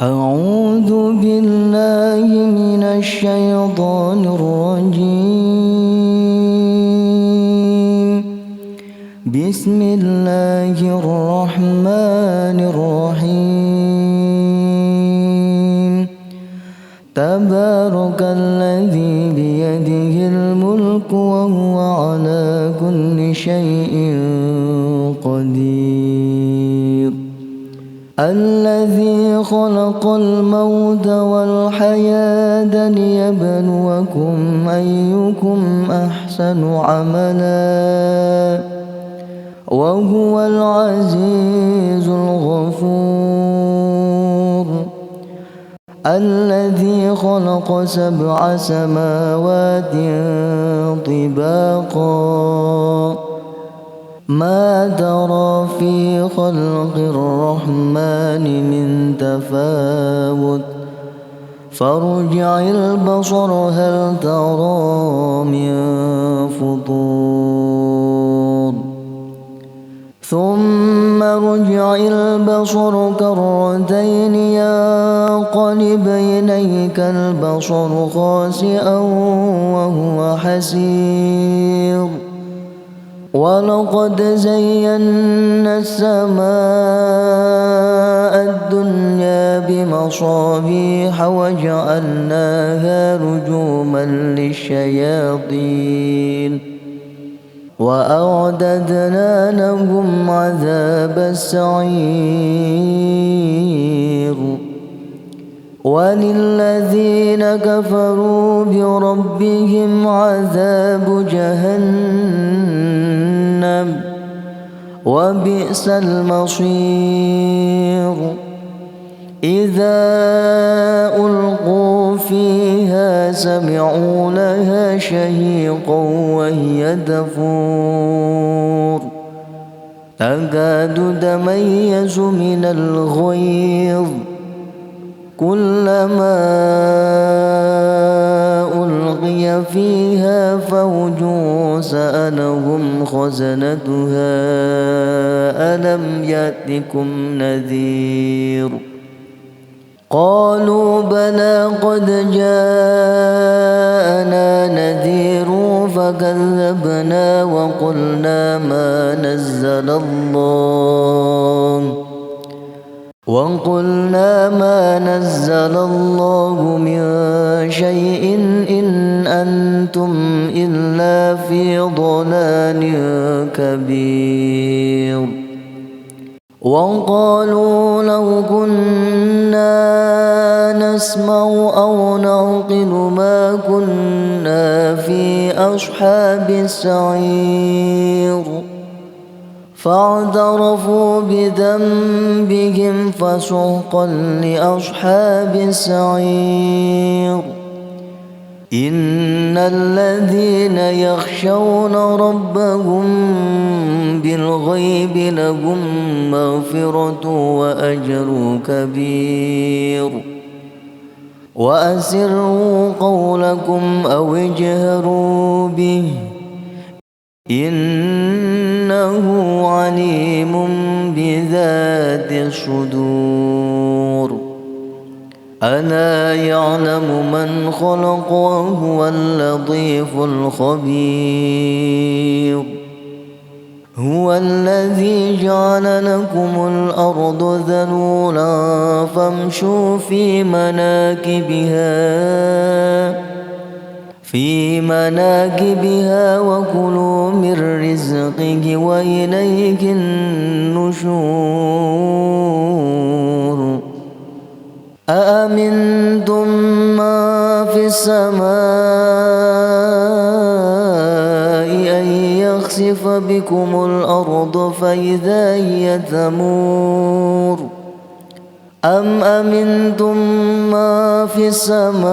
أعوذ بالله من الشيطان الرجيم. بسم الله الرحمن الرحيم. تبارك الذي بيده الملك وهو على كل شيء قدير. الذي خلق الموت والحياة ليبلوكم أيكم أحسن عملا وهو العزيز الغفور. الذي خلق 7 سماوات طباقا ما ترى في خلق الرحمن من تفاوت فارجع البصر هل ترى من فطور ثم ارجع البصر كرتين ينقلب إليك البصر خاسئا وهو حسير. ولقد زينا السماء الدنيا بمصابيح وجعلناها رجوما للشياطين وأعددنا لهم عذاب السعير. وللذين كفروا بربهم عذاب جهنم وبئس المصير. إذا ألقوا فيها سمعوا لها شهيقا وهي تفور تكاد تميز من الغيظ كلما ألقي فيها فوج سألهم خزنتها ألم يأتكم نذير قالوا بلى قد جاءنا نذير فكذبنا وقلنا ما نزل الله من شيء إن أنتم إلا في ضلال كبير. وقالوا لو كنا نسمع أو نعقل ما كنا في أصحاب السعير فاعترفوا بذنبهم فسحقا لأصحاب السعير. إن الذين يخشون ربهم بالغيب لهم مغفرة وأجر كبير. وأسروا قولكم أو اجهروا به إنه عليم بذات الصدور. ألا يعلم من خلق وهو اللطيف الخبير. هو الذي جعل لكم الأرض ذلولا فامشوا في مناكبها وكلوا من رزقه وإليه النشور. أأمنتم ما في السماء أن يخسف بكم الأرض فإذا هي تمور أم أمنتم ما في السماء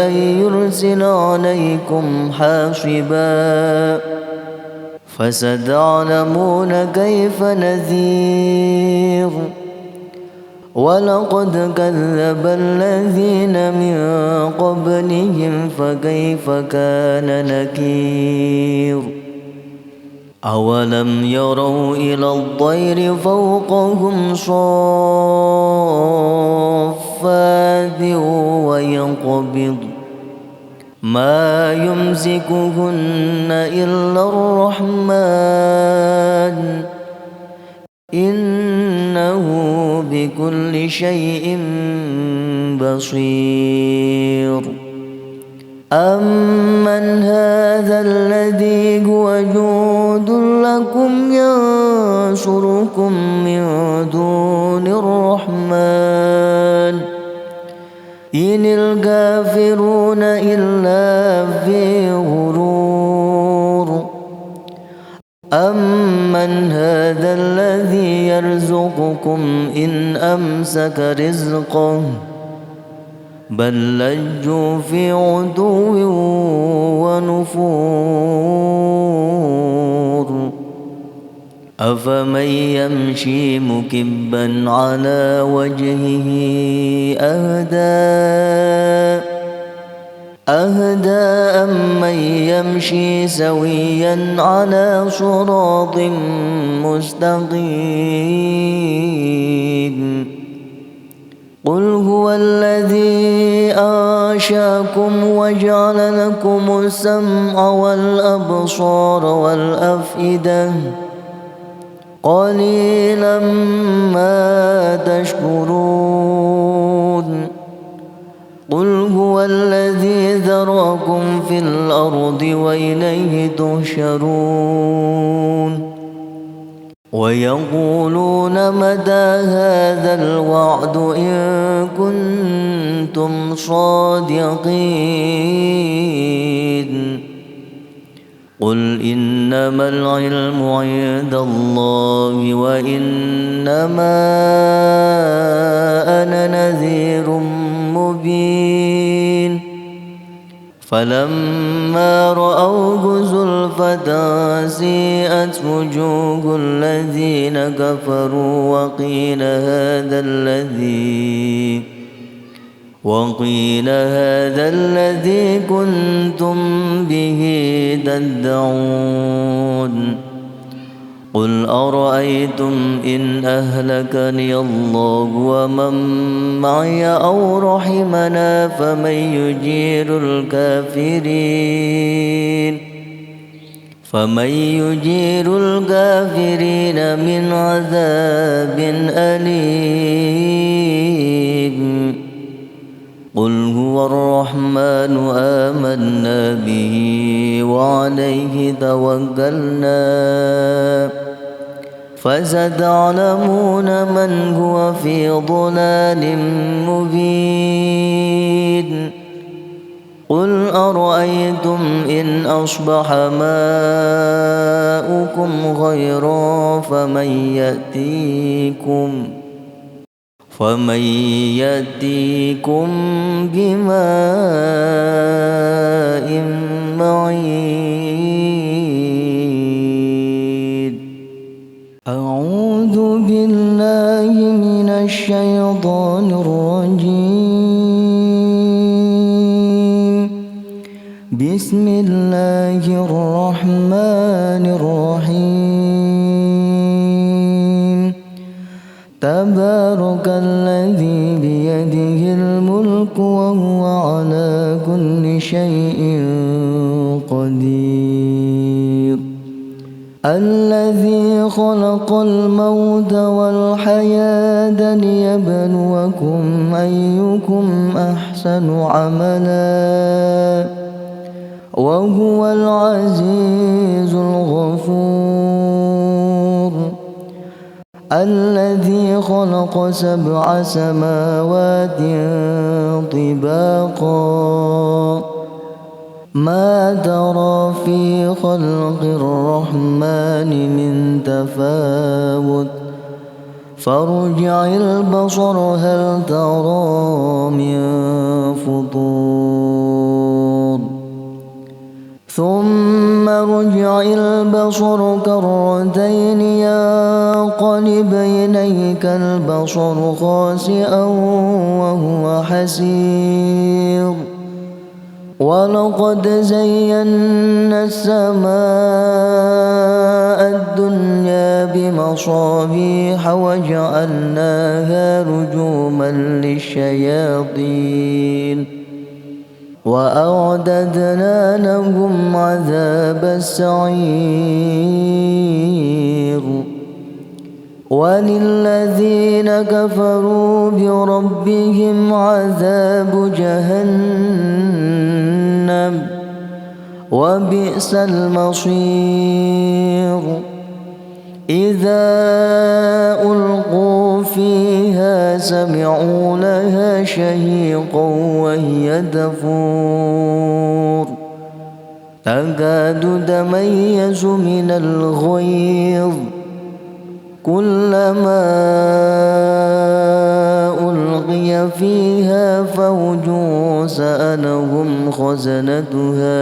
أن يرسل عليكم حاصبا فستعلمون كيف نذير. ولقد كذب الذين من قبلهم فكيف كان نكير. أولم يروا إلى الطير فوقهم صافات ويقبض ما يمسكهن إلا الرحمن إنه بكل شيء بصير أمن هذا الذي هو جند لكم ينصركم من دون الرحمن إن الكافرون إلا في غرور أمن هذا الذي يرزقكم إن أمسك رزقه بل لجوا في عتو ونفور أفمن يمشي مكبا على وجهه أهدى أمن يمشي سويا على صراط مستقيم قل هو الذي أنشأكم وجعل لكم السمع والأبصار والأفئدة قليلا ما تشكرون قل هو الذي ذرأكم في الأرض وإليه تحشرون ويقولون متى هذا الوعد إن كنتم صادقين قل إنما العلم عند الله وإنما أنا نذير مبين فلما رأوه زلفة سيئت وجوه الذين كفروا وقيل هذا الذي كنتم به تدعون قل أرأيتم إن أهلكني الله ومن معي أو رحمنا فمن يجير الكافرين من عذاب أليم قل هو الرحمن آمنا به وعليه توكلنا فستعلمون من هو في ضلال مبين قل أرأيتم إن أصبح ماؤكم غيرا فمن يأتيكم بماء معين أعوذ بالله من الشيطان الرجيم بسم الله الرحمن الرحيم تبارك الذي بيده الملك وهو على كل شيء قدير الذي خلق الموت والحياة ليبلوكم أيكم أحسن عملا وهو العزيز الغفور الذي خلق 7 سماوات طباقا ما ترى في خلق الرحمن من تفاوت فارجع البصر هل ترى من فطور ثم ارجع البصر كرتين ينقلب إليك البصر خاسئا وهو حسير ولقد زينا السماء الدنيا بمصابيح وجعلناها رجوما للشياطين وأعددنا لهم عذاب السعير وللذين كفروا بربهم عذاب جهنم وبئس المصير إذا ألقوا فيها سمعوا لها شهيقا وهي تفور تكاد تميز من الغيظ كلما ألقي فيها فوج سألهم خزنتها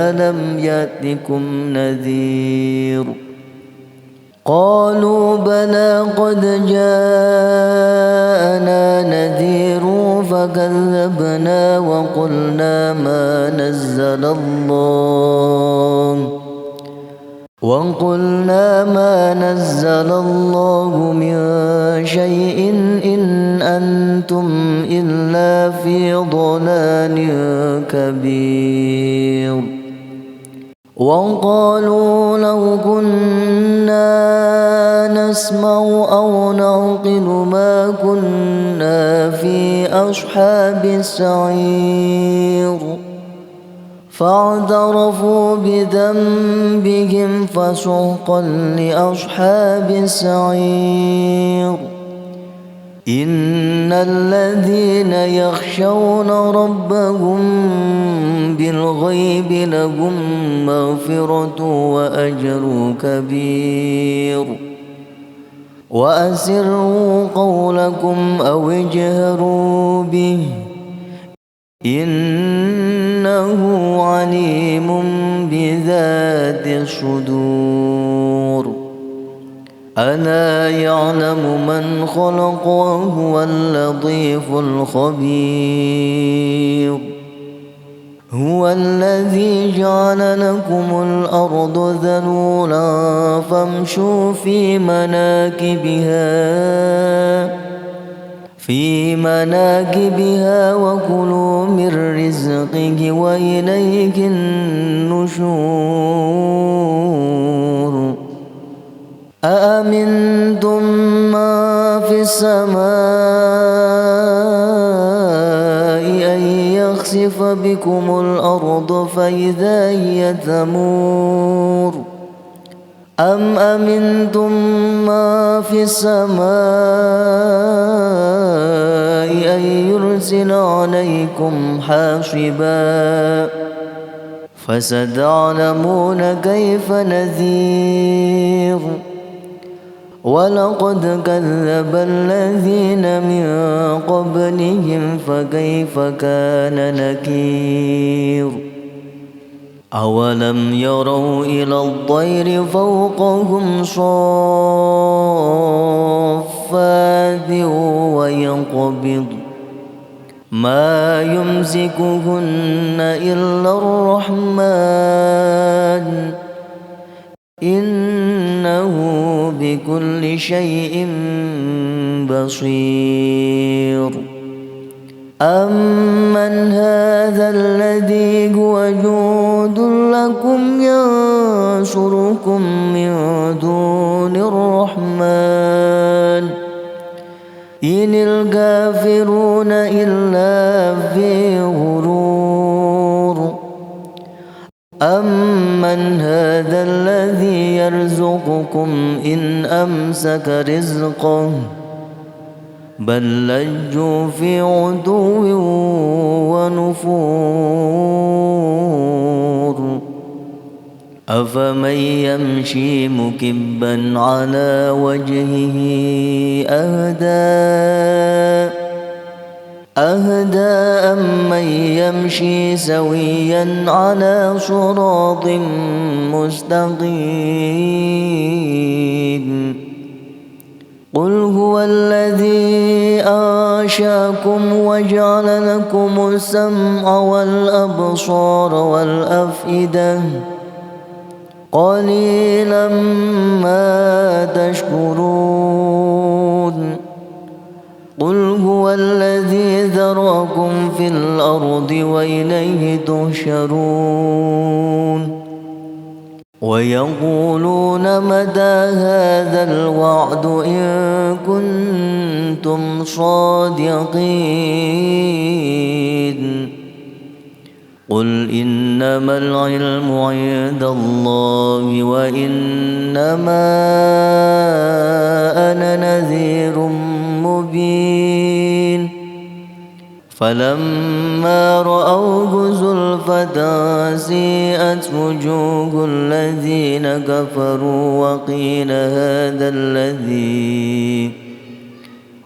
ألم يأتكم نذير قالوا بلى قد جاءنا نذير فكذبنا وقلنا ما نزل الله من شيء إن أنتم إلا في ضلال كبير وقالوا لو كنا نسمع أو نعقل ما كنا في أصحاب السعير فاعترفوا بذنبهم فسحقا لأصحاب السعير إن الذين يخشون ربهم بالغيب لهم مغفرة وأجر كبير وأسروا قولكم أو اجهروا به إنه عليم بذات الصدور ألا يعلم من خلق وهو اللطيف الخبير هو الذي جعل لكم الأرض ذلولا فامشوا في مناكبها وكلوا من رزقه وإليه النشور أأمنتم ما في السماء أن يخسف بكم الأرض فإذا هي تمور أم أمنتم ما في السماء أن يرسل عليكم حاصبا فستعلمون كيف نذير ولقد كذب الذين من قبلهم فكيف كان نكير أولم يروا إلى الطير فوقهم صافات ويقبض ما يمسكهن إلا الرحمن إنه بكل شيء بصير أمن هذا الذي هو جند لكم ينصركم من دون الرحمن إن الكافرون إلا في غرور أمن هذا الذي يرزقكم إن أمسك رزقه بل لجوا في عتو ونفور أفمن يمشي مكبا على وجهه أهدى أمن يمشي سويا على صراط مستقيم قل هو الذي أنشأكم وجعل لكم السمع والأبصار والأفئدة قليلا ما تشكرون قل هو الذي ذرأكم في الأرض وإليه تحشرون ويقولون متى هذا الوعد إن كنتم صادقين قل إنما العلم عند الله وإنما أنا نذير مبين فلما رأوه زلفة سيئت وجوه الذين كفروا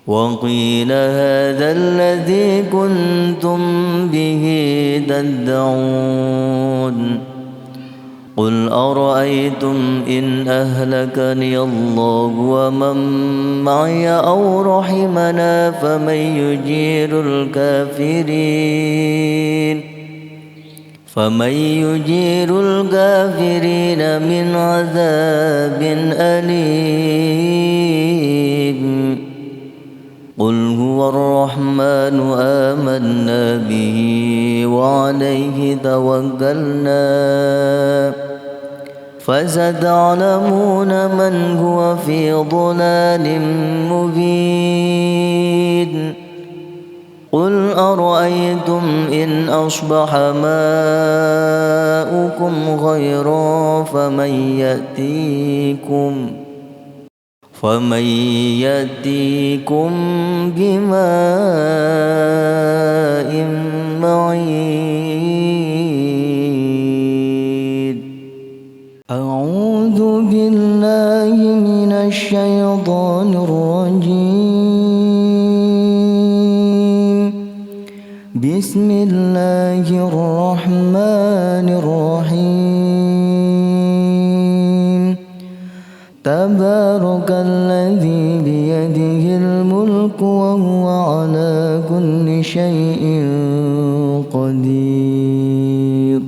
وقيل هذا الذي كنتم به تدعون قل أرأيتم إن أهلكني الله ومن معي أو رحمنا فمن يجير الكافرين من عذاب أليم قل هو الرحمن آمنا به وعليه توكلنا فستعلمون من هو في ضلال مبين قل أرأيتم إن أصبح ماؤكم غيرا فمن يأتيكم بماء معين أعوذ بالله من الشيطان الرجيم بسم الله الرحمن الرحيم تبارك الذي بيده الملك وهو على كل شيء قدير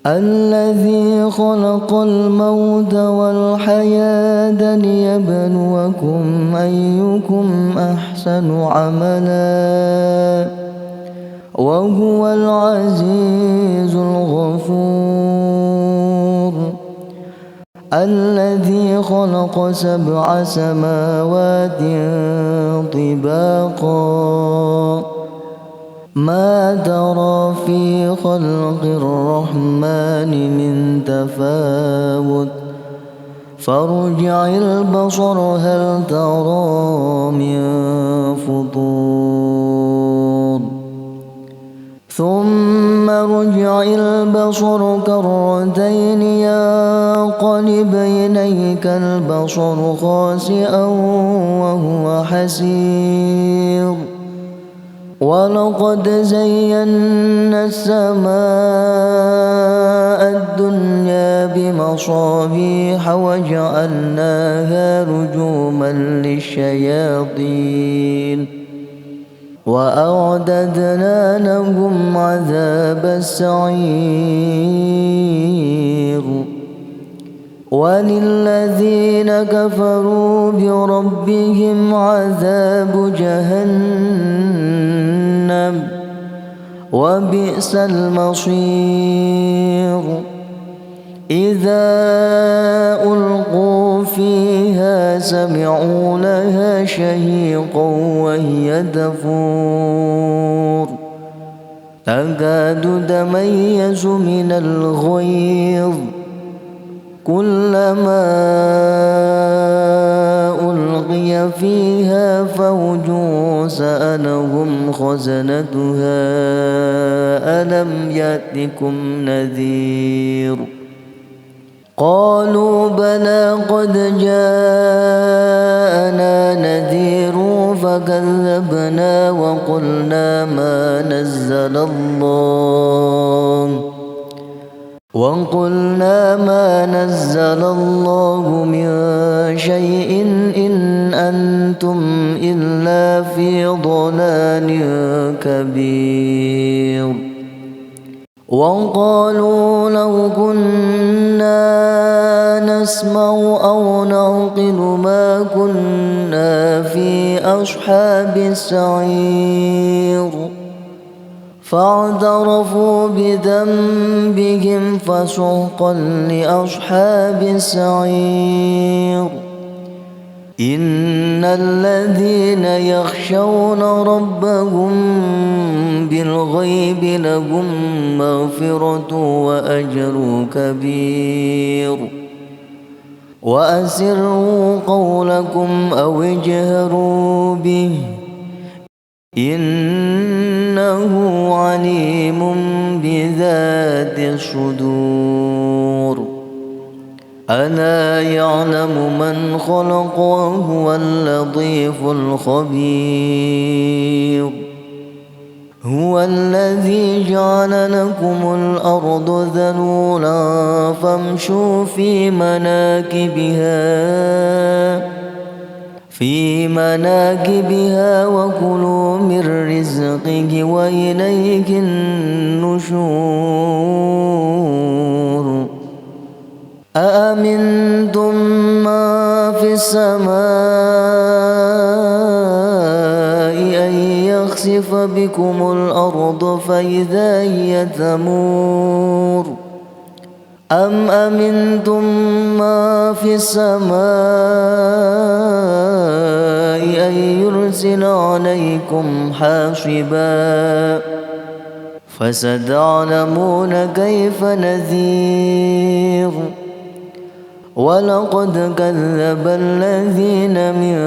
الذي خلق الموت والحياة ليبلوكم أيكم أحسن عملا وهو العزيز الغفور الذي خلق 7 سماوات طباقا ما ترى في خلق الرحمن من تفاوت فارجع البصر هل ترى من فطور ثم ارجع البصر كرتين ينقلب إليك البصر خاسئا وهو حسير ولقد زينا السماء الدنيا بمصابيح وجعلناها رجوما للشياطين وأعددنا لهم عذاب السعير وللذين كفروا بربهم عذاب جهنم وبئس المصير إذا ألقوا فيها سمعوا لها شهيقا وهي تفور تكاد تميز من الغيظ كلما ألقي فيها فوج سألهم خزنتها ألم يأتكم نذير قالوا بلى قد جاءنا نذير فكذبنا وقلنا ما نزل الله من شيء إن أنتم إلا في ضلال كبير وقالوا لو كنا نسمع أو نعقل ما كنا في أصحاب السعير فاعترفوا بذنبهم فسحقا لأصحاب السعير إن الذين يخشون ربهم بالغيب لهم مغفرة وأجر كبير وأسروا قولكم أو اجهروا به إنه عليم بذات الصدور ألا يعلم من خلق وهو اللطيف الخبير هو الذي جعل لكم الأرض ذلولا فامشوا في مناكبها وكلوا من رزقه وإليه النشور أأمنتم ما في السماء أن يخسف بكم الأرض فإذا هي تمور أم أمنتم ما في السماء أن يرسل عليكم حاصبا فستعلمون كيف نذير ولقد كذب الذين من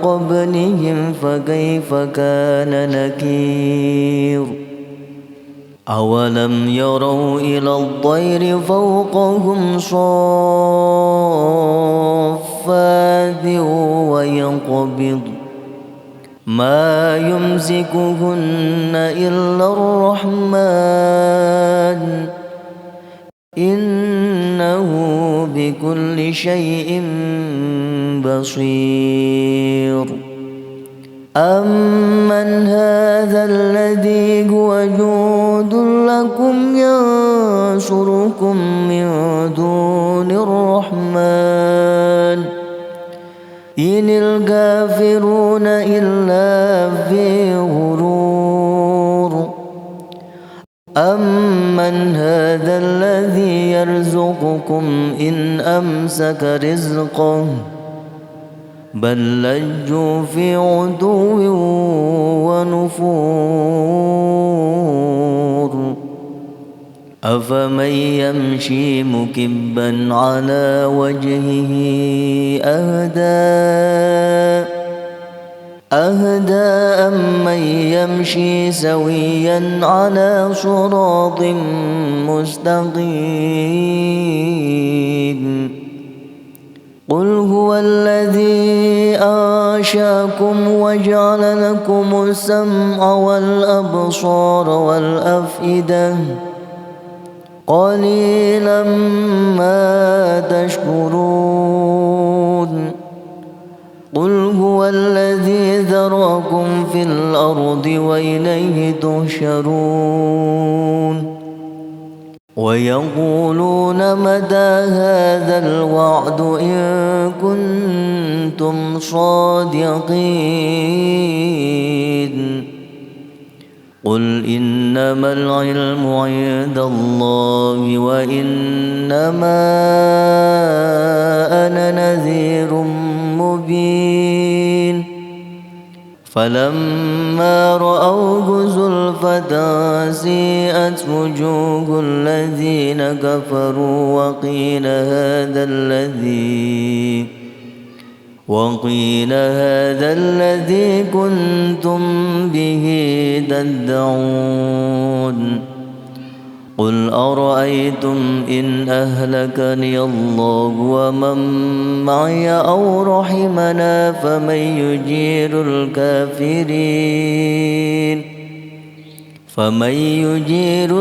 قبلهم فكيف كان نكير أولم يروا إلى الطير فوقهم صافات ويقبض ما يمسكهن إلا الرحمن إنه بكل شيء بصير أمن هذا الذي هو جود لكم ينصركم من دون الرحمن إن الكافرون إلا في غرور أمن هذا الذي يرزقكم إن أمسك رزقه بل لجوا في عتو ونفور أفمن يمشي مكبا على وجهه أهدى أمن يمشي سويا على صراط مستقيم قل هو الذي أنشأكم وجعل لكم السمع والأبصار والأفئدة قليلا ما تشكرون قل هو الذي ذرأكم في الأرض وإليه تحشرون ويقولون متى هذا الوعد إن كنتم صادقين قل إنما العلم عند الله وإنما أنا نذير مبين فلما رأوه زلفة سيئت وجوه الذين كفروا وقيل هذا الذي كنتم به تدعون قل أرأيتم إن أهلكني الله ومن معي أو رحمنا فمن يجير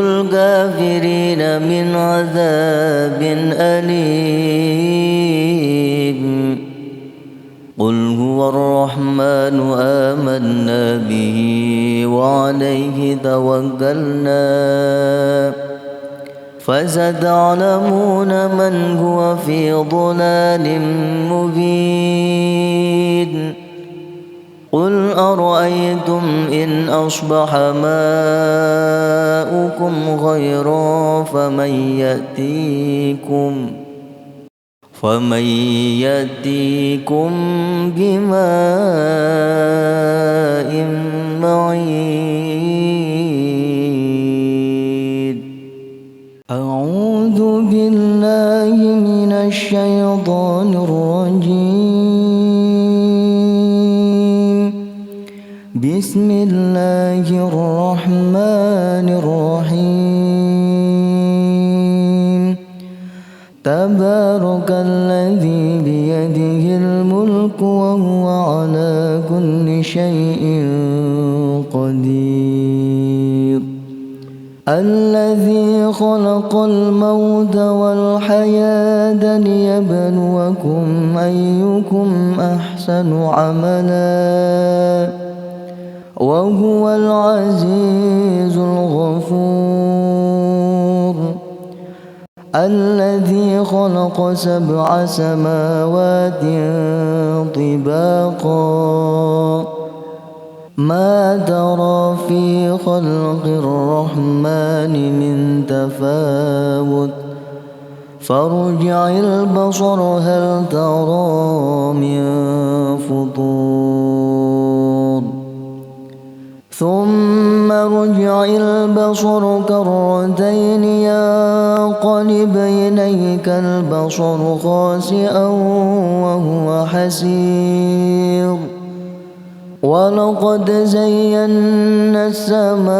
الكافرين من عذاب أليم قل هو الرحمن آمنا به وعليه توكلنا فستعلمون من هو في ضلال مبين قل أرأيتم إن أصبح ماؤكم غيرا فمن يأتيكم بماء معين أعوذ بالله من الشيطان الرجيم بسم الله الرحمن الرحيم تبارك الذي بيده الملك وهو على كل شيء قدير الذي خلق الموت والحياة ليبلوكم أيكم أحسن عملا وهو العزيز الغفور الذي خلق 7 سماوات طباقا ما ترى في خلق الرحمن من تفاوت فارجع البصر هل ترى من فطور ثم ارجع البصر كرتين ينقلب إليك البصر خاسئا وهو حسير ولقد زينا السماء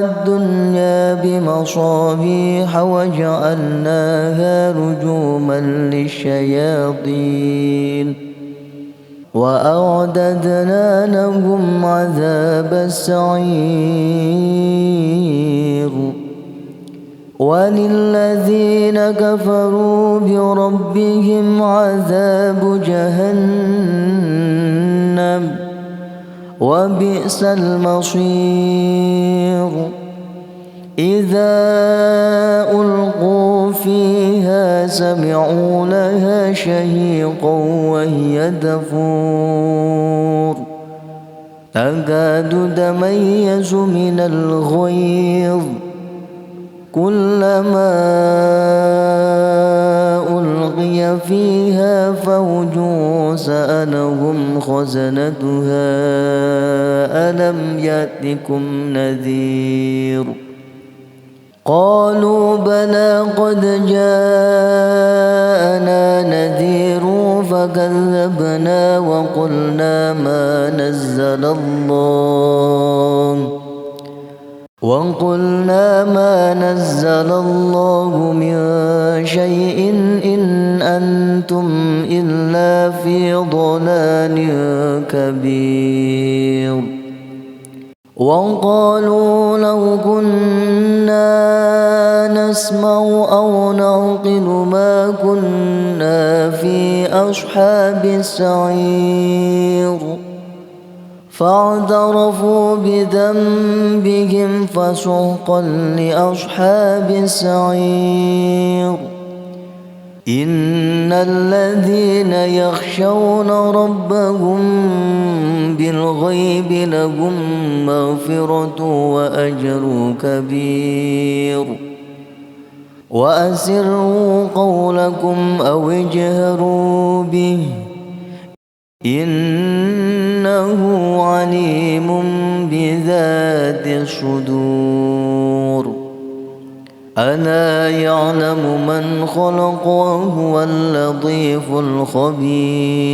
الدنيا بمصابيح وجعلناها رجوما للشياطين وأعددنا لهم عذاب السعير وللذين كفروا بربهم عذاب جهنم وبئس المصير إذا ألقوا فيها سمعوا لها شهيقا وهي تفور تكاد تميز من الغيظ كلما ألقي فيها فوج سألهم خزنتها ألم يأتكم نذير قالوا بلى قد جاءنا نذير فكذبنا وقلنا ما نزل الله من شيء إن أنتم إلا في ضلال كبير وقالوا لو كنا نسمع أو نعقل ما كنا في أصحاب السعير فاعترفوا بذنبهم فسحقا لأصحاب السعير إن الذين يخشون ربهم بالغيب لهم مغفرة وأجر كبير وأسروا قولكم أو اجهروا به إنه عليم بذات الصدور ألا يعلم من خلق وهو اللطيف الخبير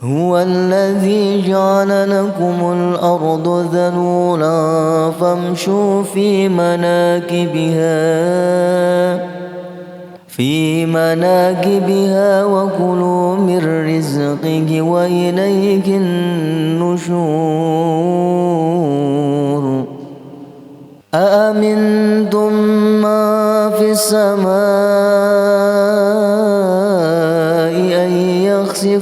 هو الذي جعل لكم الأرض ذلولا فامشوا في مناكبها وكلوا من رزقه وإليه النشور أأمنتم ما في السماء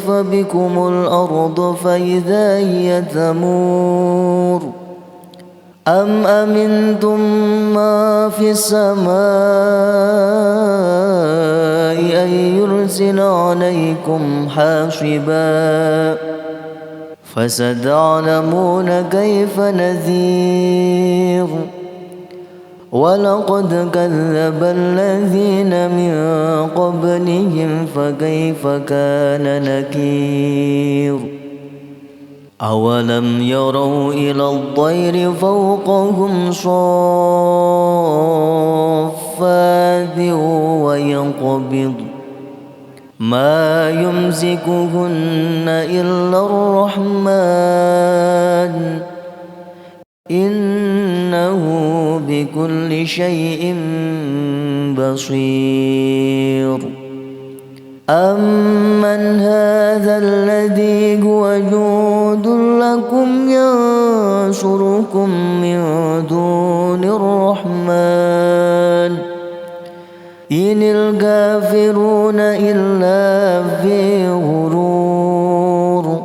يخسف بكم الأرض فإذا هي تمور أم أمنتم ما في السماء أن يرسل عليكم حاصبا فستعلمون كيف نذير ولقد كذب الذين من قبلهم فكيف كان نكير أولم يروا إلى الطير فوقهم صافات ويقبض ما يمسكهن إلا الرحمن إنه بكل شيء بصير أمن هذا الذي هو جند لكم ينصركم من دون الرحمن إن الكافرون إلا في غرور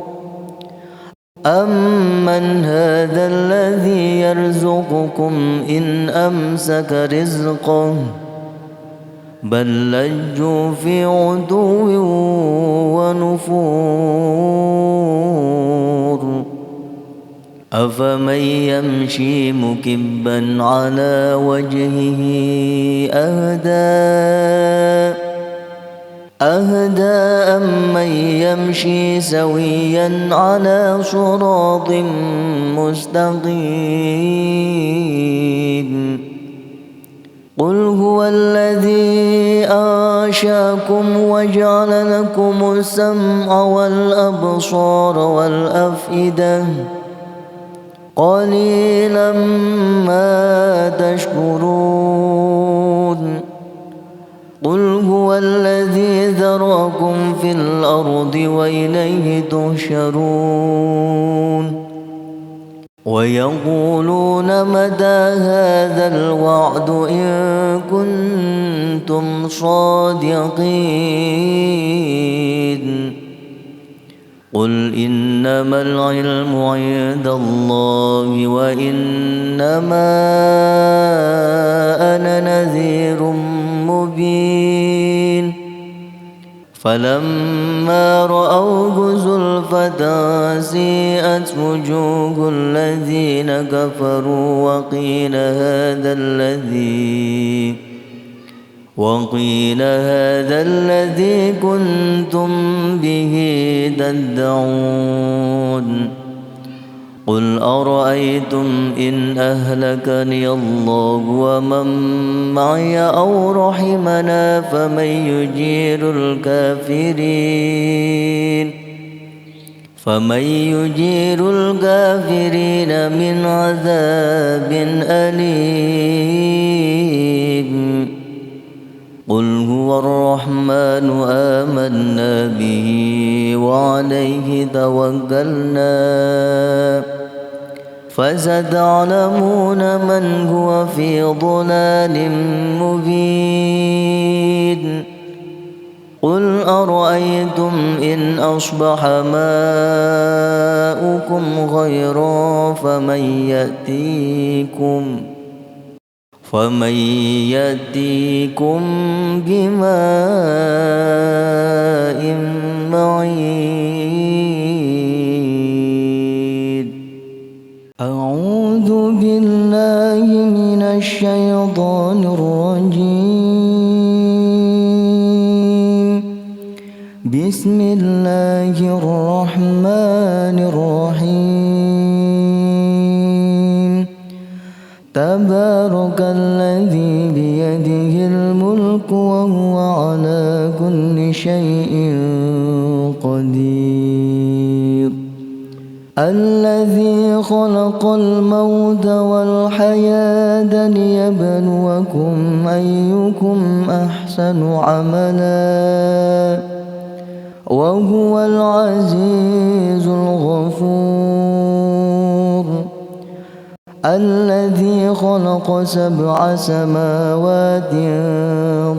أمن هذا الذي يرزقكم إن أمسك رزقه بل لجوا في عتو ونفور أفمن يمشي مكبا على وجهه أهدى أمن يمشي سويا على صراط مستقيم قل هو الذي أنشأكم وجعل لكم السمع والأبصار والأفئدة قليلا ما تشكرون قل هو الذي ذرأكم في الأرض وإليه تحشرون ويقولون متى هذا الوعد إن كنتم صادقين قل إنما العلم عند الله وإنما أنا نذير مبين فلما رأوه زلفة سيئت وجوه الذين كفروا وقيل هذا الذي كنتم به تدعون قل أرأيتم إن أهلكني الله ومن معي أو رحمنا فمن يجير الكافرين من عذاب أليم قل هو الرحمن آمنا به وعليه توكلنا فستعلمون من هو في ضلال مبين قل أرأيتم إن أصبح ماؤكم غيرا فمن يأتيكم بماء معين أعوذ بالله من الشيطان الرجيم بسم الله الرحمن الرحيم تبارك الذي بيده الملك وهو على كل شيء قدير الذي خلق الموت والحياة ليبلوكم أيكم أحسن عملا وهو العزيز الغفور الذي خلق 7 سماوات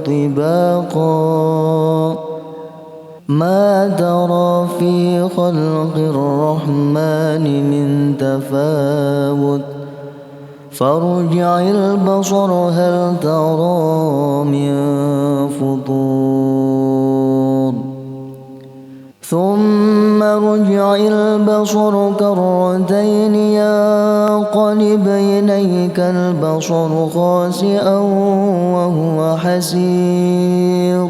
طباقا ما ترى في خلق الرحمن من تفاوت فارجع البصر هل ترى من فطور ثم ارجع البصر كرتين ينقلب إليك البصر خاسئا وهو حسير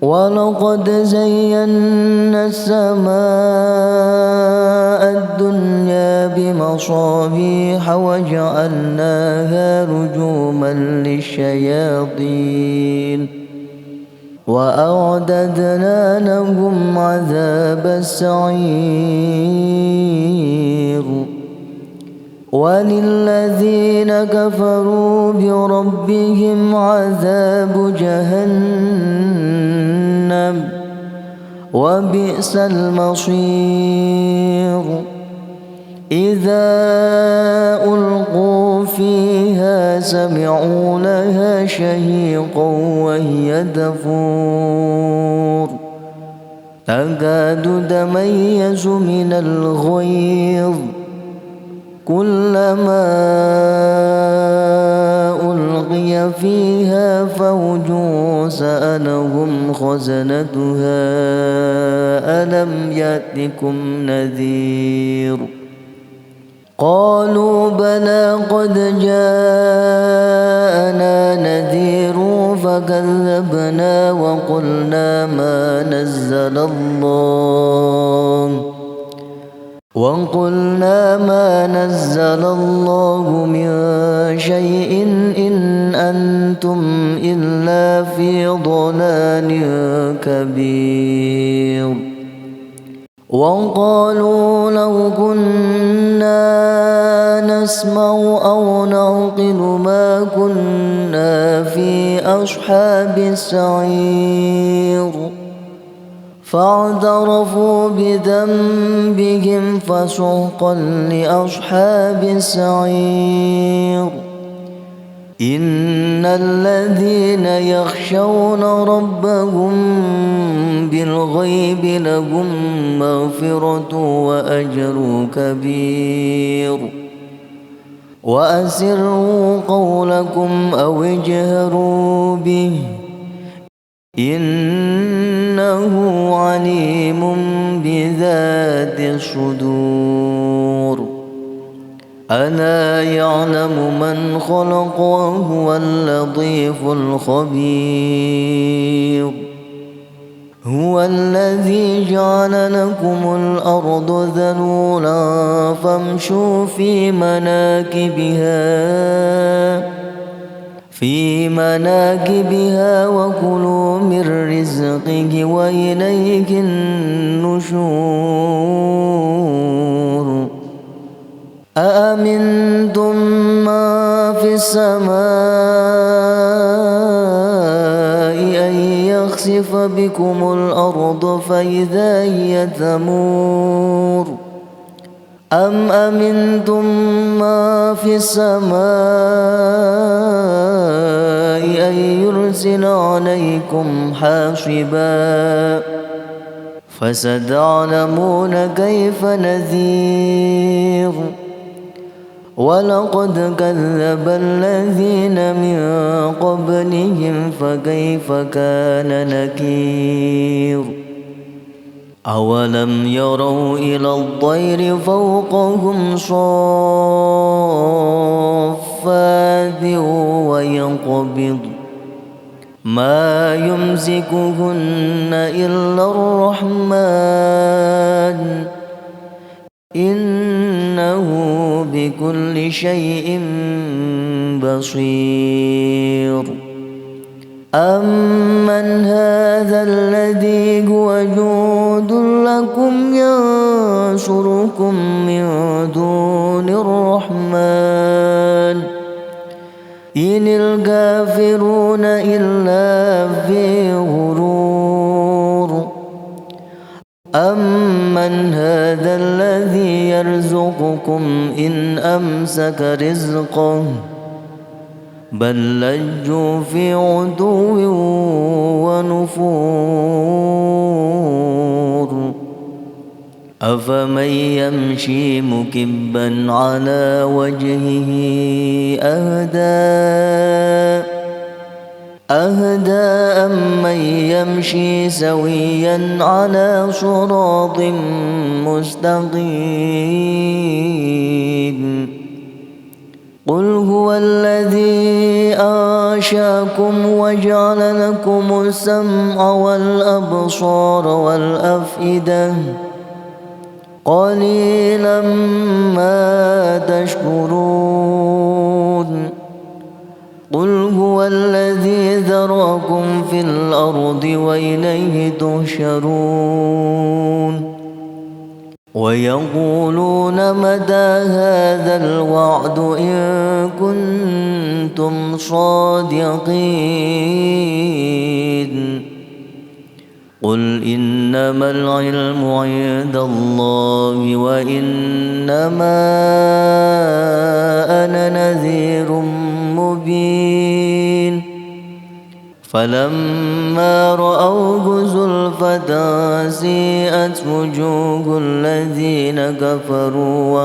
ولقد زينا السماء الدنيا بمصابيح وجعلناها رجوما للشياطين وأعددنا لهم عذاب السعير وللذين كفروا بربهم عذاب جهنم وبئس المصير إذا ألقوا فيها سمعوا لها شهيقا وهي تفور تكاد تميز من الغيظ كلما ألقي فيها فوج سألهم خزنتها ألم يأتكم نذير قالوا بلى قد جاءنا نذير فكذبنا وقلنا ما نزل الله من شيء إن أنتم إلا في ضلال كبير وقالوا لو كنا نسمع أو نعقل ما كنا في أصحاب السعير فاعترفوا بذنبهم فسحقا لأصحاب السعير إن الذين يخشون ربهم بالغيب لهم مغفرة وأجر كبير وأسروا قولكم أو اجهروا به إنه عليم بذات الصدور ألا يعلم من خلق وهو اللطيف الخبير هو الذي جعل لكم الأرض ذلولا فامشوا في مناكبها وكلوا من رزقه وإليه النشور أأمنتم ما في السماء أن يخسف بكم الأرض فإذا هي تمور أم أمنتم ما في السماء أن يرسل عليكم حاصبا فستعلمون كيف نذير ولقد كذب الذين من قبلهم فكيف كان نكير أولم يروا إلى الطير فوقهم صافات ويقبض ما يمسكهن إلا الرحمن إنه بكل شيء بصير أمن هذا الذي هو جند لكم ينصركم من دون الرحمن إن الكافرون إلا في غرور أمن هذا الذي يرزقكم إن أمسك رزقه بل لجوا في عتو ونفور أفمن يمشي مكبا على وجهه أهدى أمن يمشي سويا على صراط مستقيم قل هو الذي أنشأكم وجعل لكم السمع والأبصار والأفئدة قليلا ما تشكرون قل هو الذي ذرأكم في الأرض وإليه تحشرون ويقولون متى هذا الوعد إن كنتم صادقين قل إنما العلم عند الله وإنما أنا نذير مبين فلما رأوه زلفة سيئت وجوه الذين كفروا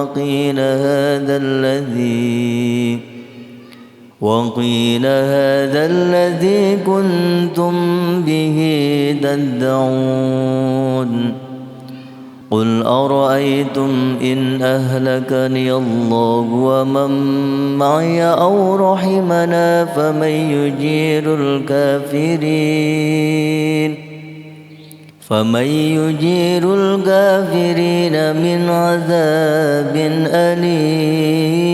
وقيل هذا الذي كنتم به تدعون قل أرأيتم إن أهلكني الله ومن معي أو رحمنا فمن يجير الكافرين من عذاب أليم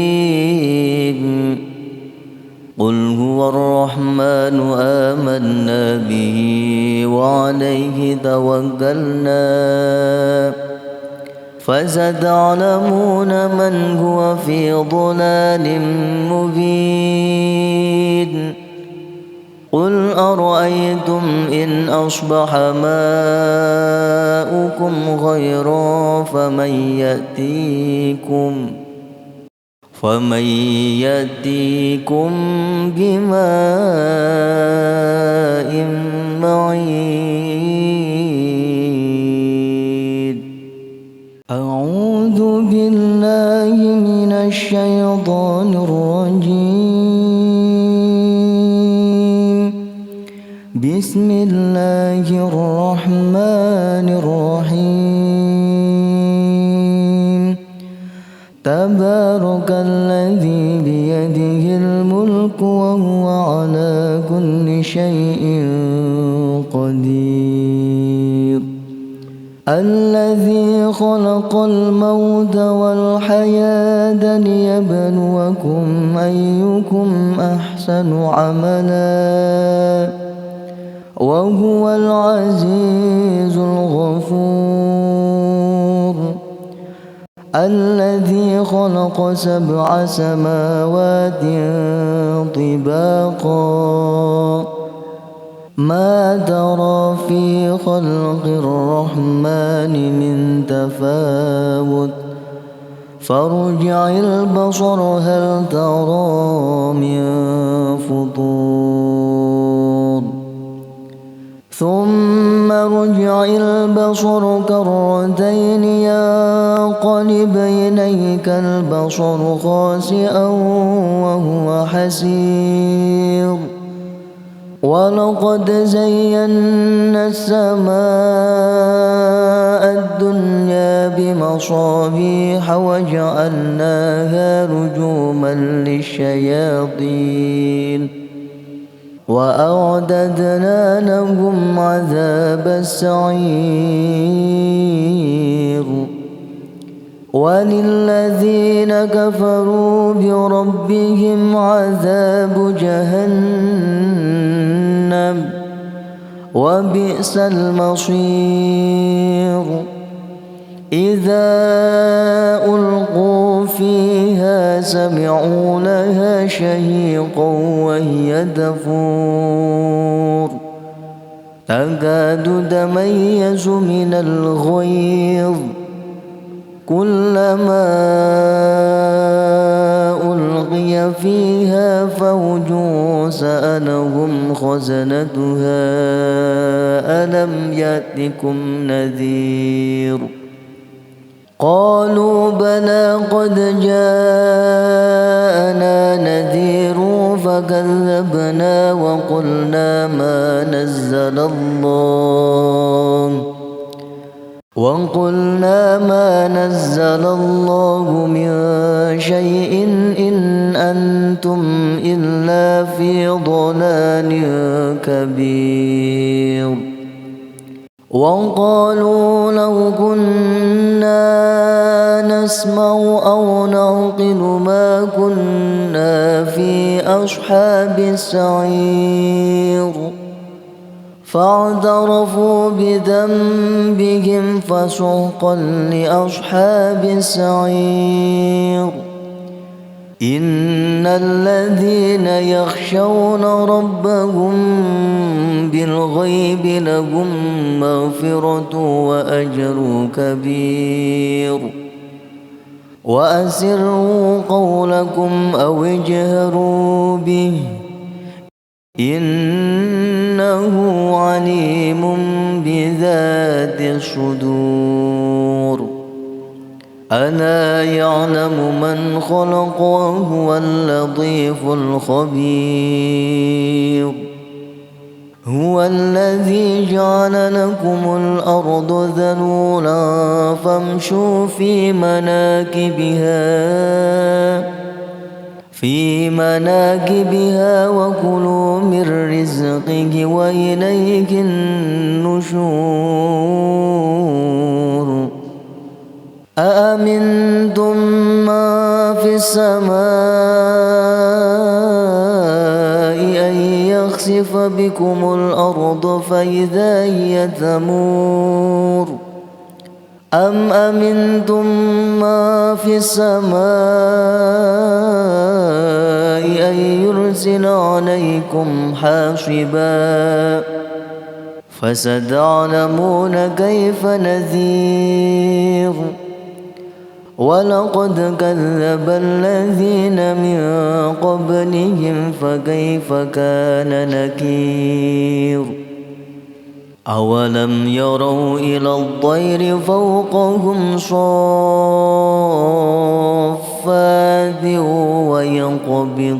قل هو الرحمن آمنا به وعليه توكلنا فستعلمون من هو في ضلال مبين قل أرأيتم إن أصبح ماؤكم غيرا فمن يأتيكم بماء معين أعوذ بالله من الشيطان الرجيم بسم الله الرحمن الرحيم تبارك الذي بيده الملك وهو على كل شيء قدير الذي خلق الموت والحياة ليبلوكم أيكم أحسن عملا وهو العزيز الغفور الذي خلق 7 سماوات طباقا ما ترى في خلق الرحمن من تفاوت فارجع البصر هل ترى من فطور ثم ارجع البصر كرتين ينقلب إليك البصر خاسئا وهو حسير ولقد زينا السماء الدنيا بمصابيح وجعلناها رجوما للشياطين وأعددنا لهم عذاب السعير وللذين كفروا بربهم عذاب جهنم وبئس المصير إذا ألقوا فيها سمعوا لها شهيقا وهي تفور تكاد تميز من الغيظ كلما ألقي فيها فوج سألهم خزنتها ألم يأتكم نذير قالوا بلى قد جاءنا نذير فكذبنا وقلنا ما نزل الله من شيء إن أنتم إلا في ضلال كبير وقالوا لو كنا نسمع أو نعقل ما كنا في أصحاب السعير فاعترفوا بذنبهم فسحقا لأصحاب السعير إن الذين يخشون ربهم بالغيب لهم مغفرة وأجر كبير وأسروا قولكم أو اجهروا به إنه عليم بذات الصدور ألا يعلم من خلق وهو اللطيف الخبير هو الذي جعل لكم الأرض ذلولا فامشوا في مناكبها وكلوا من رزقه وإليه النشور أأمنتم ما في السماء أن يخسف بكم الأرض فإذا هي تمور أم أمنتم ما في السماء أن يرسل عليكم حاصبا فستعلمون كيف نذير ولقد كذب الذين من قبلهم فكيف كان نكير أولم يروا إلى الطير فوقهم صافات ويقبض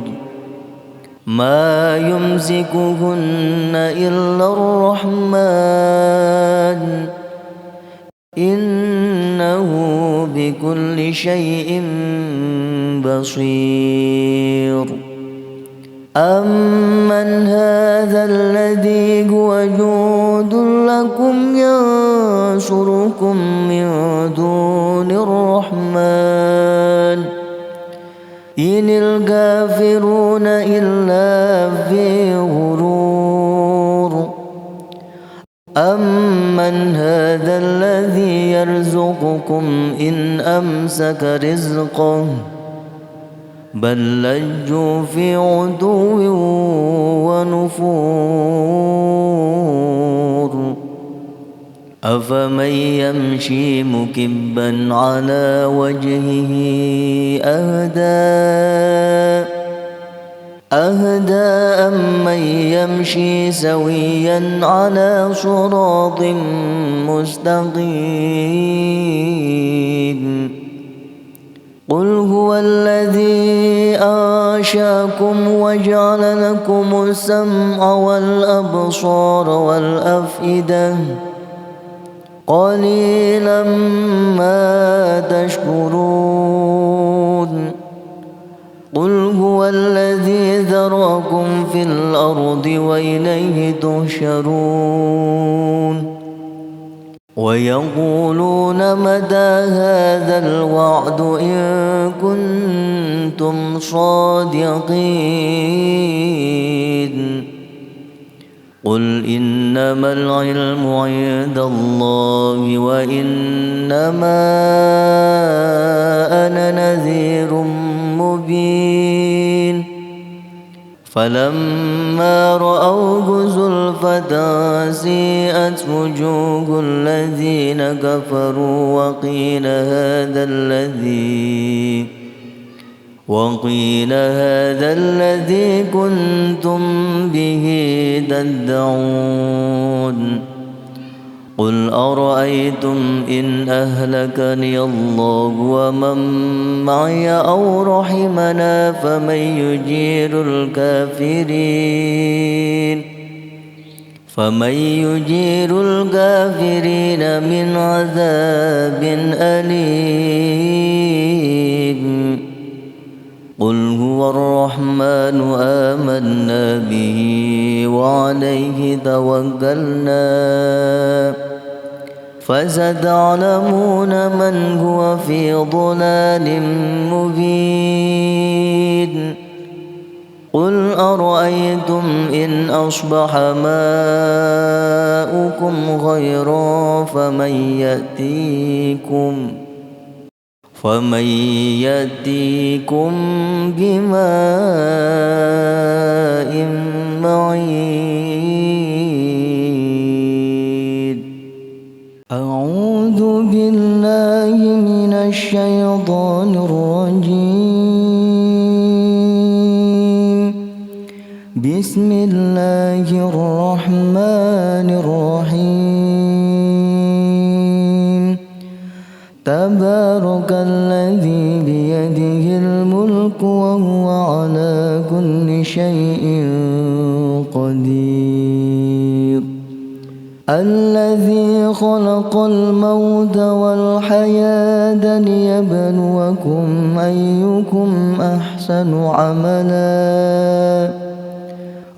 ما يمسكهن إلا الرحمن إنه بكل شيء بصير أمن هذا الذي هو جند لكم ينصركم من دون الرحمن إن الكافرون إلا في غرور أمن هذا الذي يرزقكم إن أمسك رزقه بل لجوا في عتو ونفور أفمن يمشي مكبا على وجهه أهدى أمن يمشي سويا على صراط مستقيم قل هو الذي أنشأكم وجعل لكم السمع والأبصار والأفئدة قليلا ما تشكرون قل هو الذي ذرأكم في الأرض وإليه تحشرون ويقولون متى هذا الوعد إن كنتم صادقين قل إنما العلم عند الله وإنما أنا نذير مبين فلما رأوه زلفة سيئت وجوه الذين كفروا وقيل هذا الذي كنتم به تدعون قل أرأيتم إن أهلكني الله ومن معي أو رحمنا فمن يجير الكافرين من عذاب أليم قل هو الرحمن آمنا به وعليه توكلنا فستعلمون من هو في ضلال مبين قل أرأيتم إن أصبح ماؤكم غيرا فمن يأتيكم بماء معين أعوذ بالله من الشيطان الرجيم بسم الله الرحمن الرحيم تبارك الذي بيده الملك وهو على كل شيء قدير الذي خلق الموت والحياة ليبلوكم أيكم أحسن عملا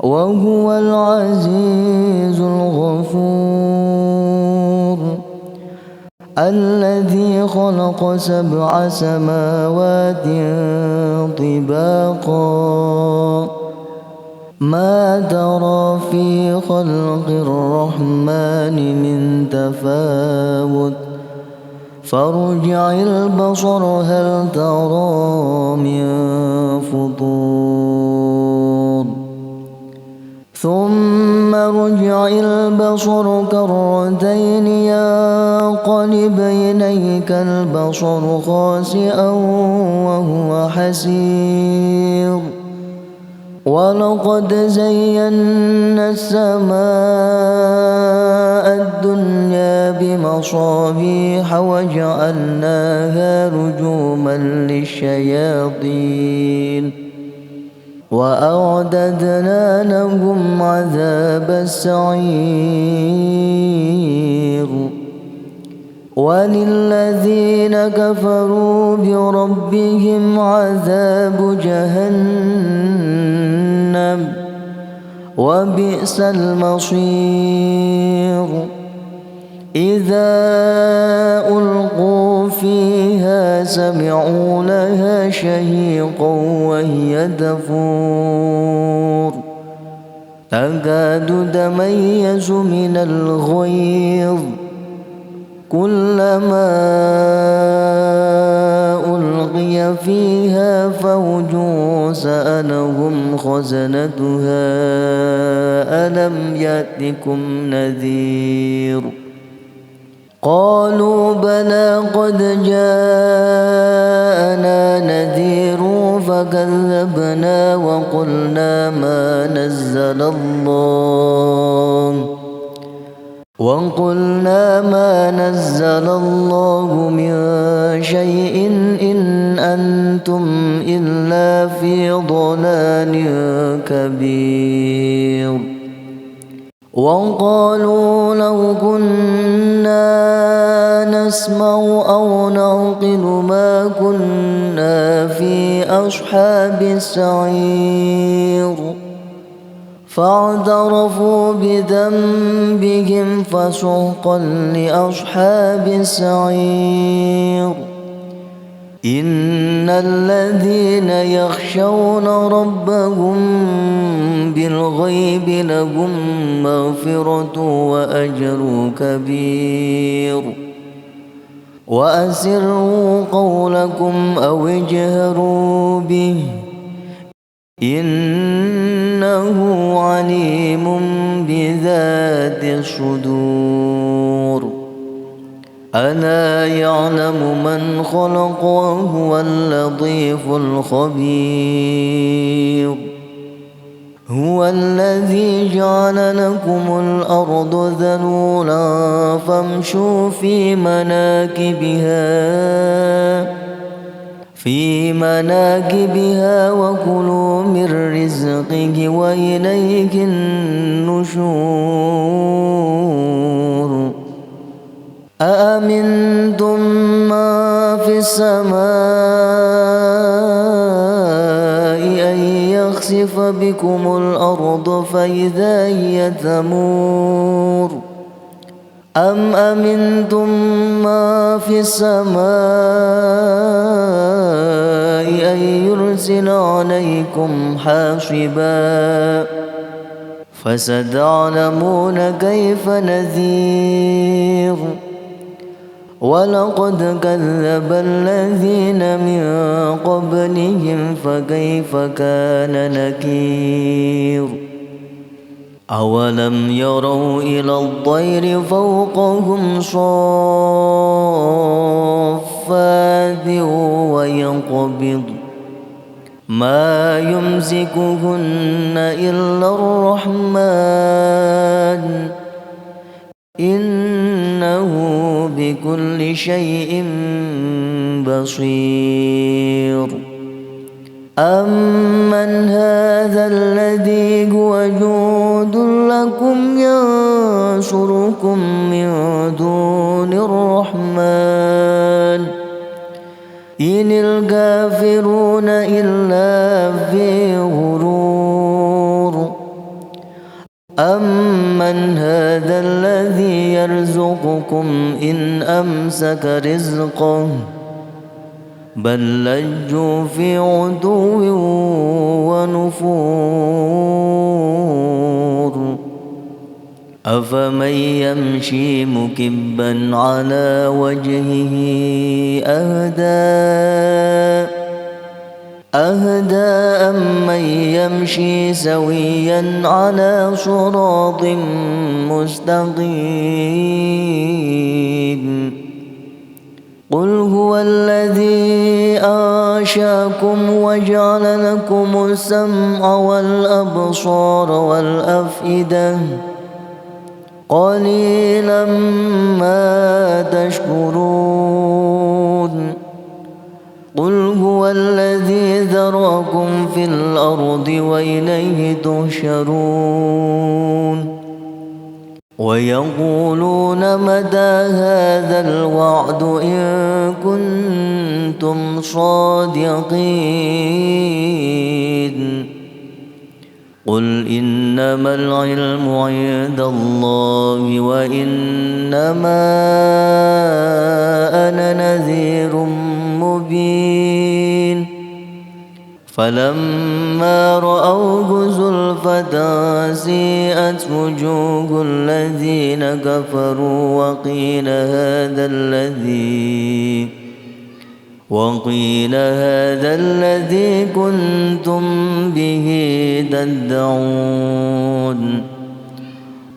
وهو العزيز الغفور الذي خلق 7 سماوات طباقا ما ترى في خلق الرحمن من تفاوت فارجع البصر هل ترى من فطور ثم ارجع البصر كرتين ينقلب إليك البصر خاسئا وهو حسير ولقد زينا السماء الدنيا بمصابيح وجعلناها رجوما للشياطين وأعددنا لهم عذاب السعير وللذين كفروا بربهم عذاب جهنم وبئس المصير إذا ألقوا فيها سمعوا لها شهيقا وهي تفور تكاد تميز من الغيظ كلما ألقي فيها فوج سألهم خزنتها ألم يأتكم نذير قالوا بلى قد جاءنا نذير فكذبنا وقلنا ما نزل الله من شيء إن أنتم إلا في ضلال كبير وقالوا لو كنا نسمع أو نعقل ما كنا في أصحاب السعير فاعترفوا بذنبهم فسحقا لأصحاب السعير إن الذين يخشون ربهم بالغيب لهم مغفرة وأجر كبير وأسروا قولكم أو اجهروا به إنه عليم بذات الصدور ألا يعلم من خلق وهو اللطيف الخبير هو الذي جعل لكم الأرض ذلولا فامشوا في مناكبها وكلوا من رزقه وإليه النشور أأمنتم ما في السماء أن يخسف بكم الأرض فإذا هي تمور أم أمنتم ما في السماء أن يرسل عليكم حاصبا فستعلمون كيف نذير ولقد كذب الذين من قبلهم فكيف كان نكير أولم يروا إلى الطير فوقهم صافات ويقبض ما يمسكهن إلا الرحمن إنه بكل شيء بصير أمن هذا الذي هو جند لكم ينصركم من دون الرحمن إن الكافرون إلا في غرور أمن هذا الذي يرزقكم إن أمسك رزقه بل لجوا في عتو ونفور أفمن يمشي مكبا على وجهه أهدى أمن يمشي سويا على صراط مستقيم قل هو الذي أنشأكم وجعل لكم السمع والأبصار والأفئدة قليلا ما تشكرون قل هو الذي ذرأكم في الأرض وإليه تحشرون ويقولون متى هذا الوعد إن كنتم صادقين قل إنما العلم عند الله وإنما أنا نذير مبين فلما رأوه زلفة سيئت وجوه الذين كفروا وقيل هذا الذي كنتم به تدعون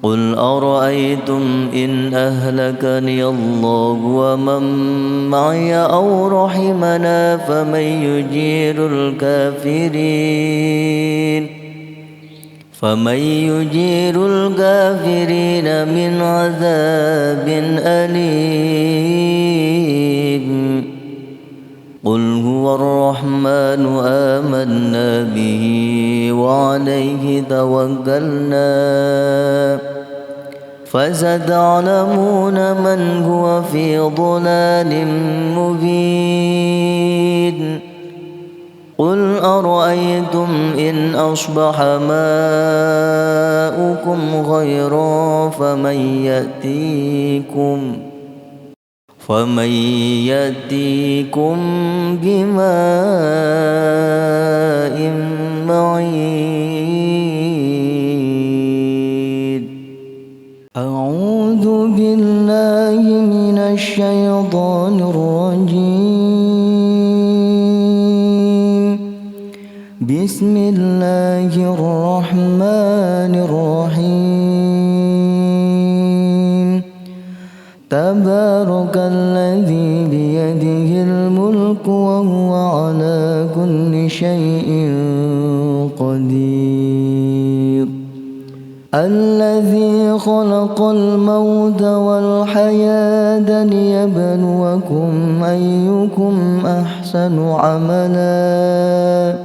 قل أرأيتم إن أهلكني الله ومن معي أو رحمنا فمن يجير الكافرين من عذاب أليم قل هو الرحمن آمنا به وعليه توكلنا فستعلمون من هو في ضلال مبين قل أرأيتم إن أصبح ماؤكم غيرا فمن يأتيكم بماء معين أعوذ بالله من الشيطان الرجيم بسم الله الرحمن الرحيم تبارك الذي بيده الملك وهو على كل شيء قدير الذي خلق الموت والحياة ليبلوكم أيكم أحسن عملا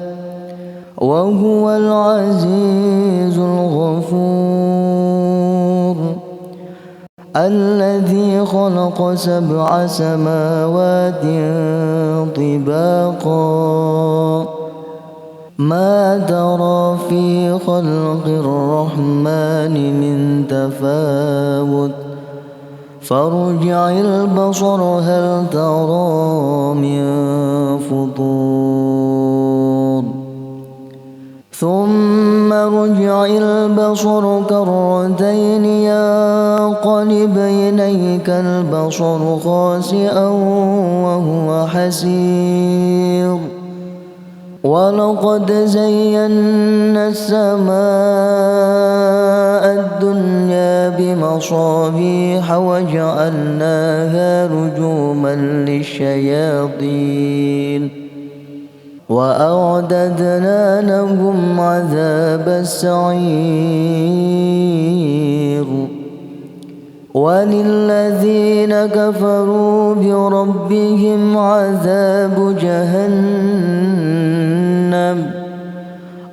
وهو العزيز الغفور الذي خلق 7 سماوات طباقا ما ترى في خلق الرحمن من تفاوت فارجع البصر هل ترى من فطور ثم ارجع البصر كرتين ينقلب إليك البصر خاسئا وهو حسير ولقد زينا السماء الدنيا بمصابيح وجعلناها رجوما للشياطين وأعددنا لهم عذاب السعير وللذين كفروا بربهم عذاب جهنم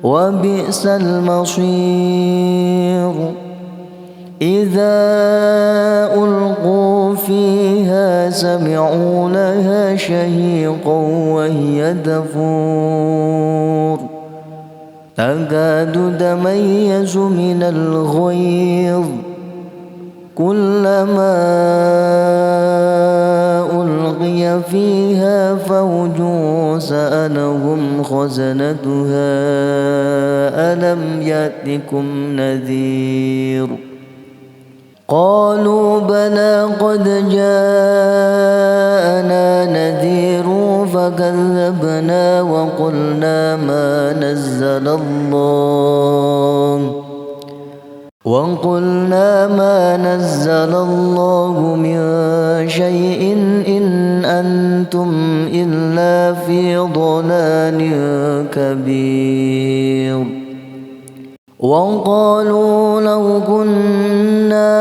وبئس المصير إذا ألقوا فيها سمعوا لها شهيقا وهي تفور تكاد تميز من الغيظ كلما ألقي فيها فوج سألهم خزنتها ألم يأتكم نذير قالوا بلى قد جاءنا نذير فكذبنا وقلنا ما نزل الله من شيء إن أنتم إلا في ضلال كبير وقالوا لو كنا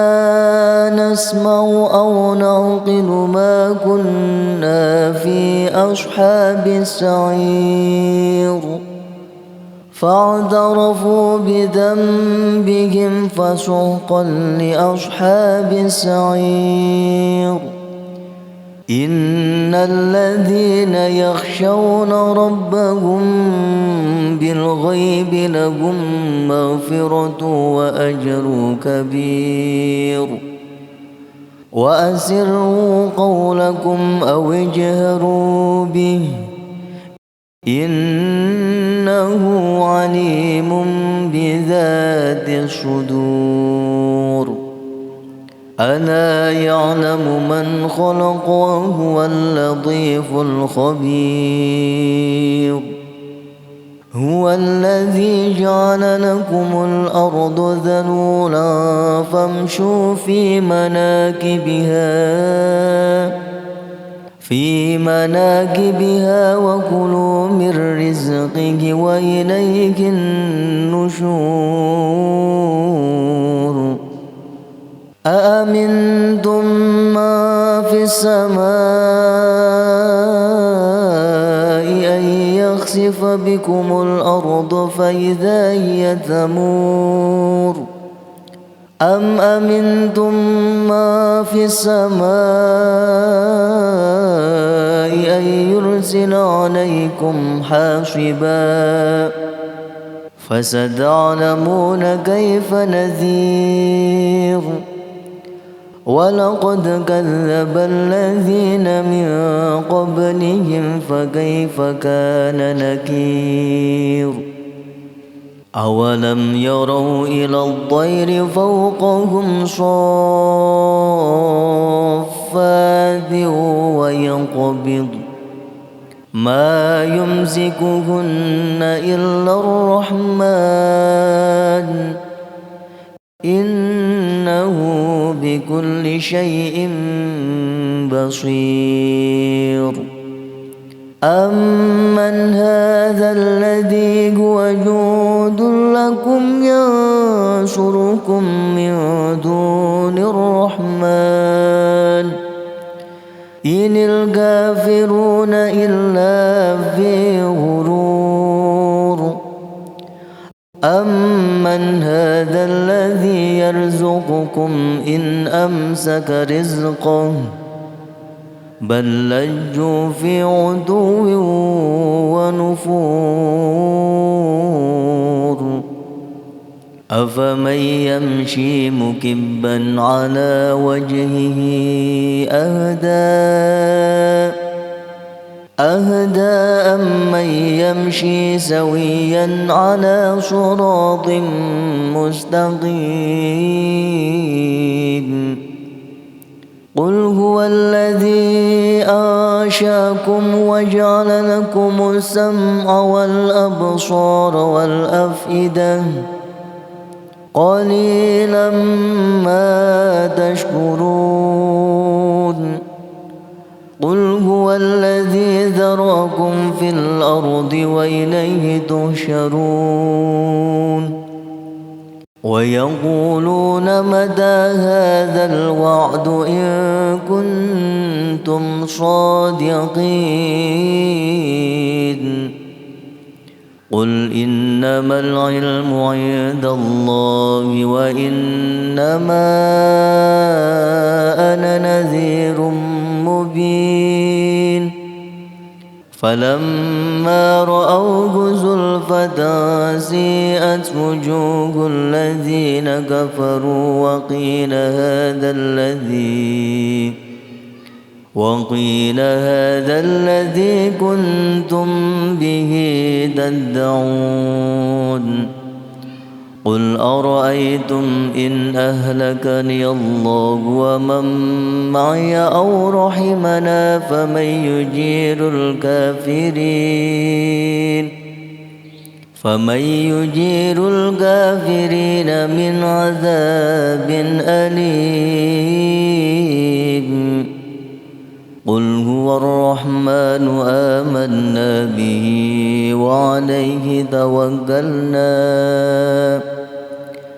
نسمع أو نعقل ما كنا في أصحاب السعير فاعترفوا بذنبهم فسحقا لأصحاب السعير إن الذين يخشون ربهم بالغيب لهم مغفرة وأجر كبير وأسروا قولكم أو اجهروا به إنه عليم بذات الصدور ألا يعلم من خلق وهو اللطيف الخبير هو الذي جعل لكم الأرض ذلولا فامشوا في مناكبها وكلوا من رزقه وإليه النشور أأمنتم ما في السماء أن يخسف بكم الأرض فإذا هي تمور أم أمنتم ما في السماء أن يرسل عليكم حاصبا فستعلمون كيف نذير ولقد كذب الذين من قبلهم فكيف كان نكير أولم يروا إلى الطير فوقهم صافات ويقبض ما يمسكهن إلا الرحمن إنه بكل شيء بصير. أمن هذا الذي هو جند لكم ينصركم من دون الرحمن إن الكافرون إلا في غرور. أمن هذا الذي يرزقكم إن أمسك رزقه بل لجوا في عتو ونفور. أفمن يمشي مكبا على وجهه أهدى أمن يمشي سويا على صراط مستقيم. قل هو الذي أنشأكم وجعل لكم السمع والأبصار والأفئدة قليلا ما تشكرون. قل هو الذي ذرأكم في الأرض وإليه تحشرون. ويقولون متى هذا الوعد إن كنتم صادقين. قل إنما العلم عند الله وإنما أنا نذير مبين. فلما رأوه زلفة سيئت وجوه الذين كفروا وقيل هذا الذي كنتم به تدعون. قل أرأيتم إن أهلكني الله ومن معي أو رحمنا فمن يجير الكافرين من عذاب أليم. قل هو الرحمن آمنا به وعليه توكلنا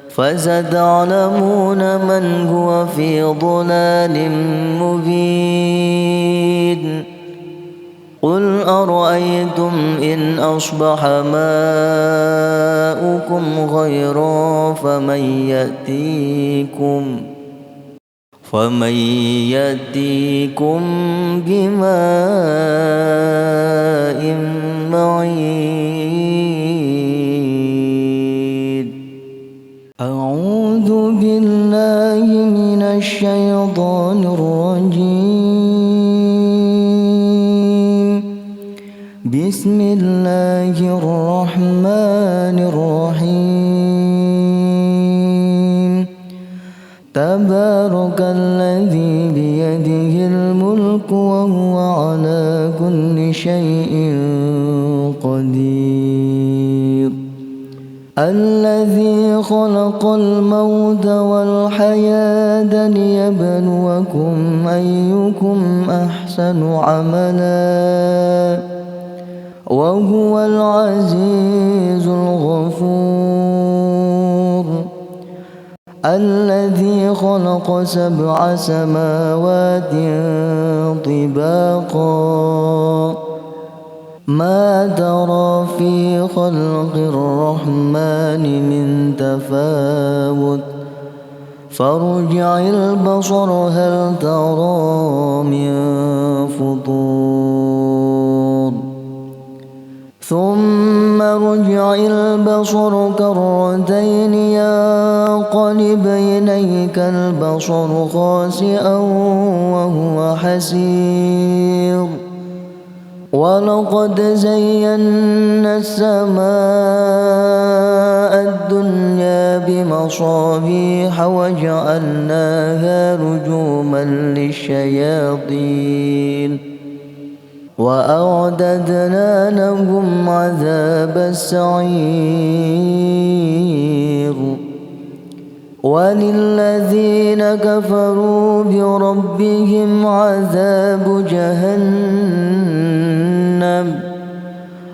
فستعلمون من هو في ضلال مبين. قل أرأيتم إن أصبح ماؤكم غيرا فمن يأتيكم بماء معين. أعوذ بالله من الشيطان الرجيم. بسم الله الرحمن الرحيم. تبارك الذي بيده الملك وهو على كل شيء قدير. الذي خلق الموت والحياة ليبلوكم أيكم أحسن عملا وهو العزيز الغفور. الذي خلق 7 سماوات طباقا ما ترى في خلق الرحمن من تفاوت فارجع البصر هل ترى من فطور ثم ارجع البصر كرتين ينقلب إليك البصر خاسئا وهو حسير. ولقد زينا السماء الدنيا بمصابيح وجعلناها رجوما للشياطين وأعددنا لهم عذاب السعير. وللذين كفروا بربهم عذاب جهنم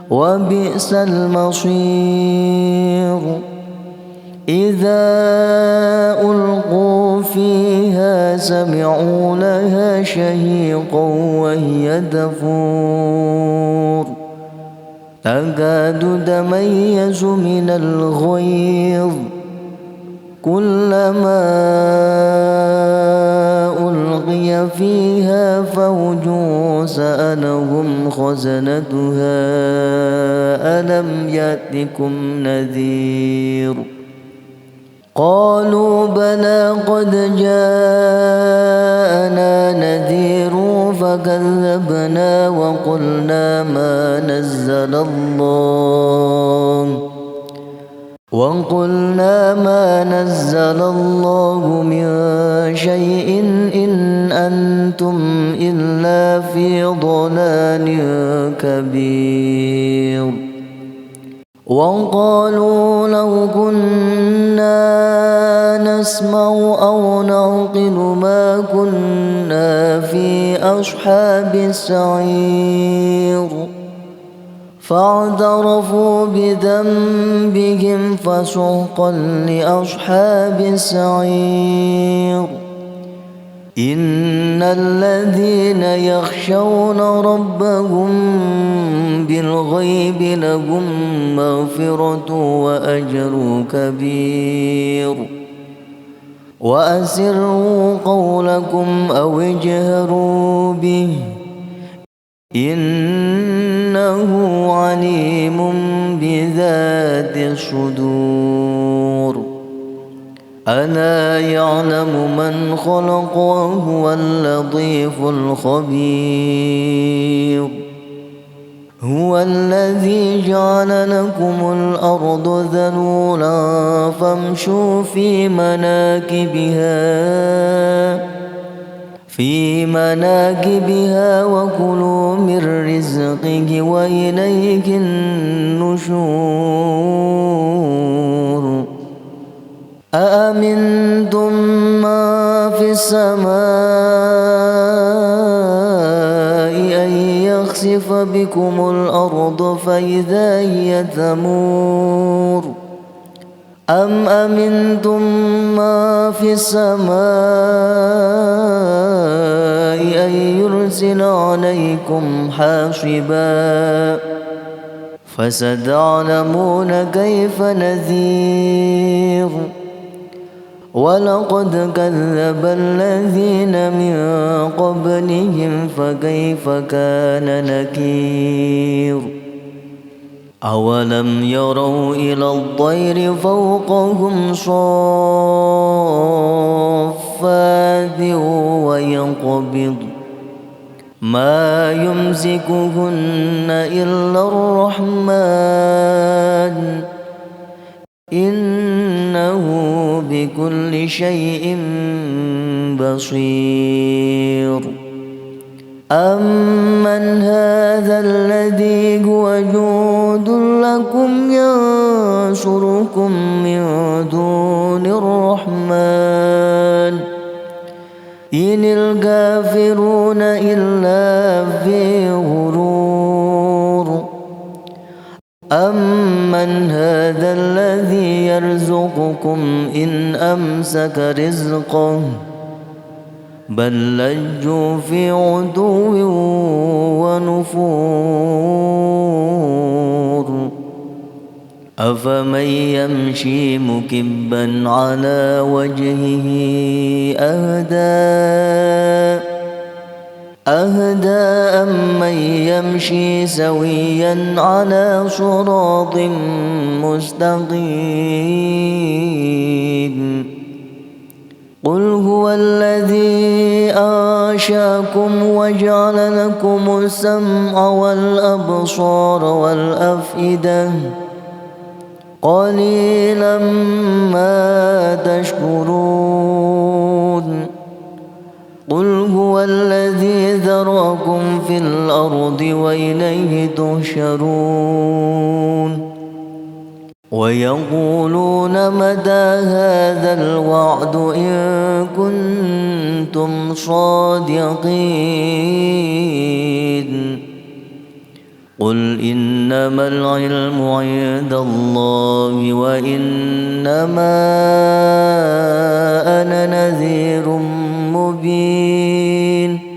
وبئس المصير إذا ألقوا فيها سمعوا لها شهيقا وهي تفور تكاد تميز من الغيظ كلما ألقي فيها فوج سألهم خزنتها ألم يأتكم نذير قالوا بلى قد جاءنا نذير فكذبنا وقلنا ما نزل الله من شيء إن أنتم إلا في ضلال كبير وقالوا لو كنا نسمع أو نعقل ما كنا في أصحاب السعير فاعترفوا بذنبهم فسحقا لأصحاب السعير إن الذين يخشون ربهم بالغيب لهم مغفرة وأجر كبير وأسروا قولكم أو اجهروا به إنه عليم بذات الصدور ألا يعلم من خلق وهو اللطيف الخبير هو الذي جعل لكم الأرض ذلولا فامشوا في مناكبها وكلوا من رزقه وإليه النشور أأمنتم ما في السماء أن يخسف بكم الأرض فإذا هي تمور أم أمنتم ما في السماء أن يرسل عليكم حاصبا فستعلمون كيف نذير ولقد كذب الذين من قبلهم فكيف كان نكير أولم يروا إلى الطير فوقهم صافات ويقبض ما يمسكهن إلا الرحمن إنه بكل شيء بصير أمن هذا الذي هو جند لكم ينصركم من دون الرحمن إن الكافرون إلا في غرور أمن هذا الذي يرزقكم إن أمسك رزقه بل لجوا في عتو ونفور أفمن يمشي مكبا على وجهه أهدى أمن يمشي سويا على صراط مستقيم قل هو الذي أنشأكم وجعل لكم السمع والأبصار والأفئدة قليلا ما تشكرون قل هو الذي ذرأكم في الأرض وإليه تحشرون ويقولون متى هذا الوعد إن كنتم صادقين قل إنما العلم عند الله وإنما أنا نذير مبين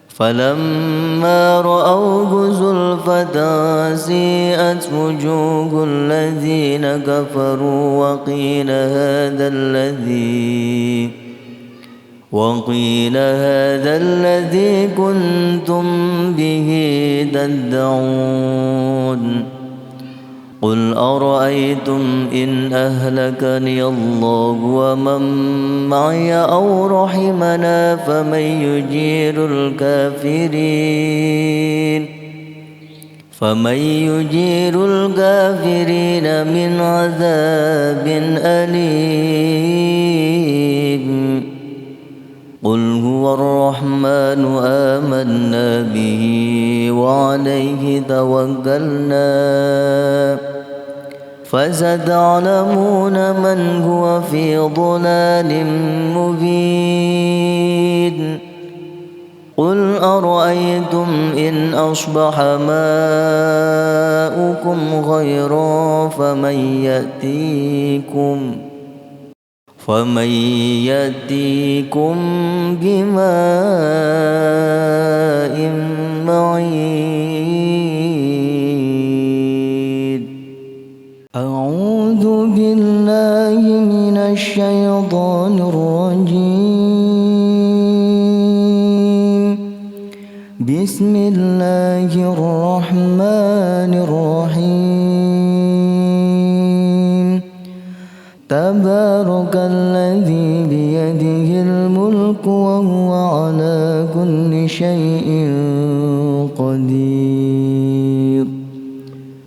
فلما رأوه زلفة سيئت وجوه الذين كفروا وقيل هذا الذي كنتم به تدعون قل أرأيتم إن أهلكني الله ومن معي أو رحمنا فمن يجير الكافرين من عذاب أليم قل هو الرحمن آمنا به وعليه توكلنا فستعلمون من هو في ضلال مبين قل أرأيتم إن أصبح ماؤكم غيرا فمن يأتيكم بماء معين أعوذ بالله من الشيطان الرجيم بسم الله الرحمن الرحيم تبارك الذي بيده الملك وهو على كل شيء قدير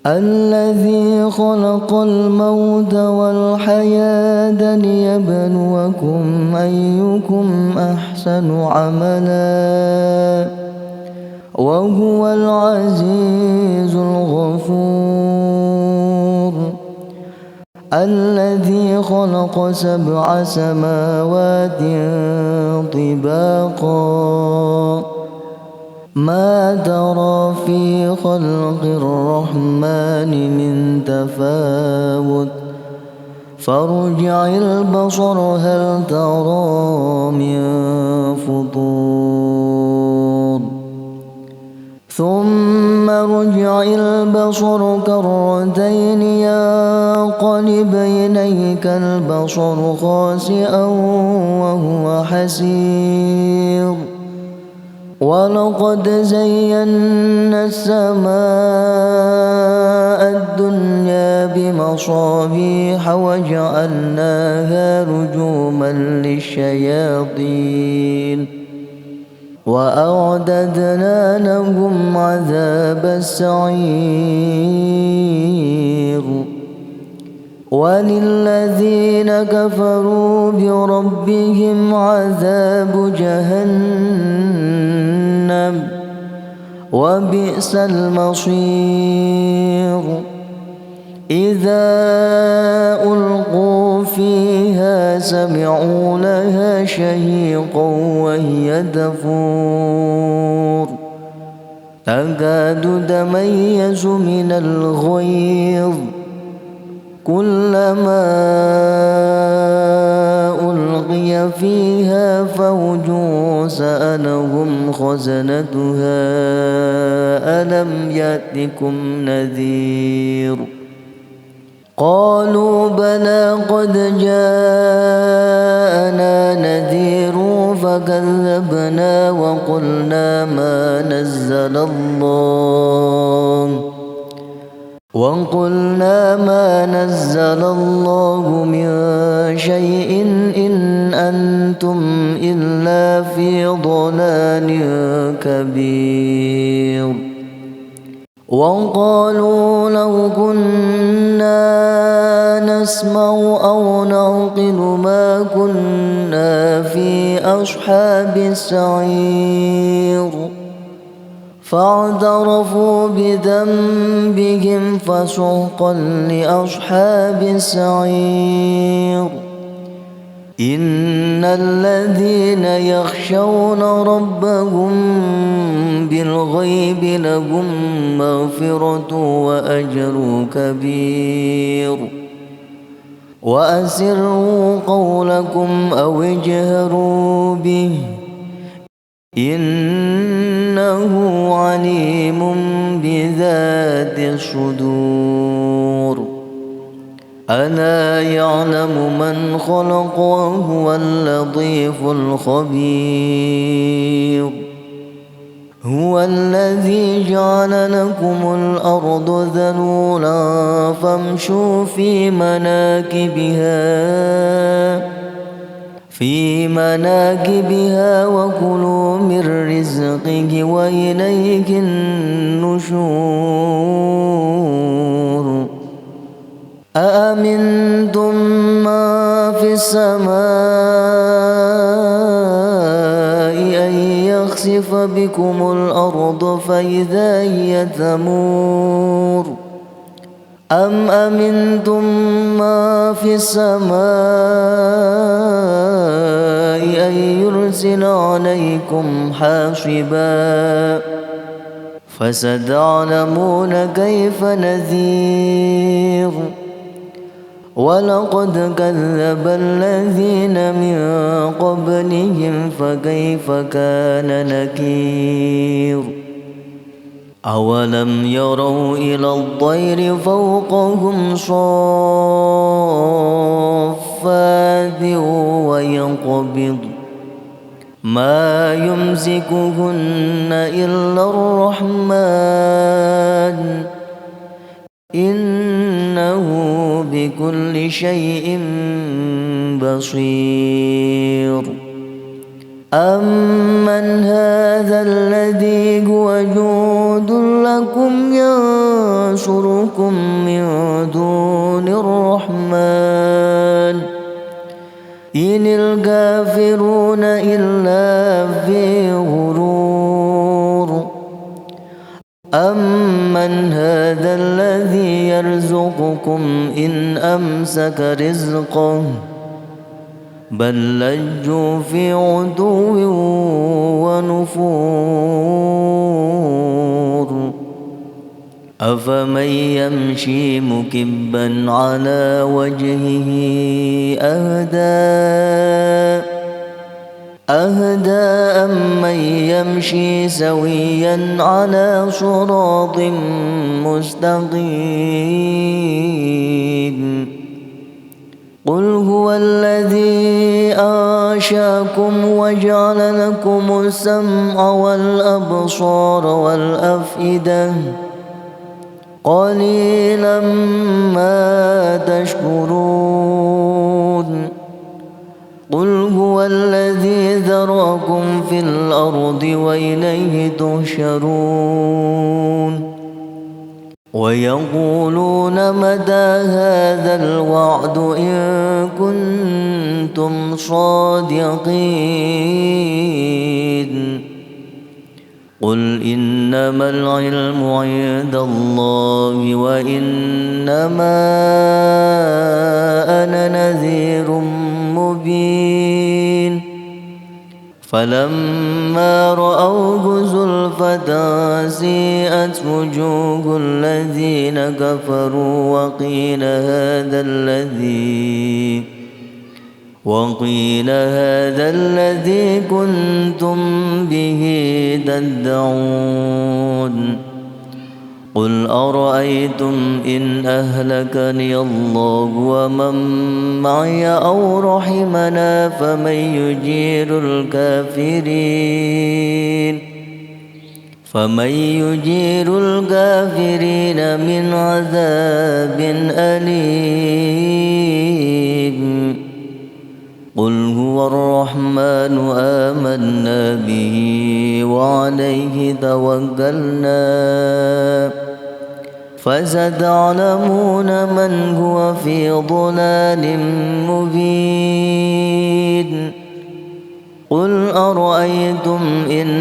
الذي خلق الموت والحياة ليبلوكم أيكم أحسن عملا وهو العزيز الغفور الذي خلق 7 سماوات طباقا ما ترى في خلق الرحمن من تفاوت فارجع البصر هل ترى من فطور ثم ارجع البصر كرتين ينقلب إليك البصر خاسئا وهو حسير ولقد زينا السماء الدنيا بمصابيح وجعلناها رجوما للشياطين وأعددنا لهم عذاب السعير وللذين كفروا بربهم عذاب جهنم وبئس المصير إذا ألقوا فيها سمعوا لها شهيقا وهي تفور تكاد تميز من الغيظ كلما ألقي فيها فوج سألهم خزنتها ألم يأتكم نذير قالوا بلى قد جاءنا نذير فكذبنا وقلنا ما نزل الله من شيء إن أنتم إلا في ضلال كبير وقالوا لو كنا نسمع أو نعقل ما كنا في أصحاب السعير فاعترفوا بذنبهم فسحقا لأصحاب السعير. إن الذين يخشون ربهم بالغيب لهم مغفرة وأجر كبير. وأسروا قولكم أو اجهروا به إنه عليم بذات الصدور. ألا يعلم من خلق وهو اللطيف الخبير. هو الذي جعل لكم الأرض ذلولا فامشوا في مناكبها وكلوا من رزقه وإليه النشور. أأمنتم ما في السماء أن يخسف بكم الأرض فإذا هي تمور. أم أمنتم ما في السماء أن يرسل عليكم حاصبا فستعلمون كيف نذير. ولقد كذب الذين من قبلهم فكيف كان نكير. أولم يروا إلى الطير فوقهم صافات ويقبض ما يمسكهن إلا الرحمن إنه بكل شيء بصير. أمن هذا الذي هو جند لكم ينصركم من دون الرحمن إن الكافرون إلا في غرور. أمن هذا الذي يرزقكم إن أمسك رزقه بل لجوا في عتو ونفور. أفمن يمشي مكبا على وجهه أهدى أمن يمشي سويا على صراط مستقيم. قل هو الذي أنشأكم وجعل لكم السمع والأبصار والأفئدة قليلا ما تشكرون. قل هو الذي ذرأكم في الأرض وإليه تحشرون. ويقولون متى هذا الوعد إن كنتم صادقين. قل إنما العلم عند الله وإنما أنا نذير مبين. فلما رأوه زلفة سيئت وجوه الذين كفروا وقيل هذا الذي كنتم به تدعون. قل أرأيتم إن أهلكني الله ومن معي أو رحمنا فمن يجير الكافرين من عذاب أليم. قل هو الرحمن آمنا به وعليه توكلنا فستعلمون من هو في ضلال مبين. قل أرأيتم إن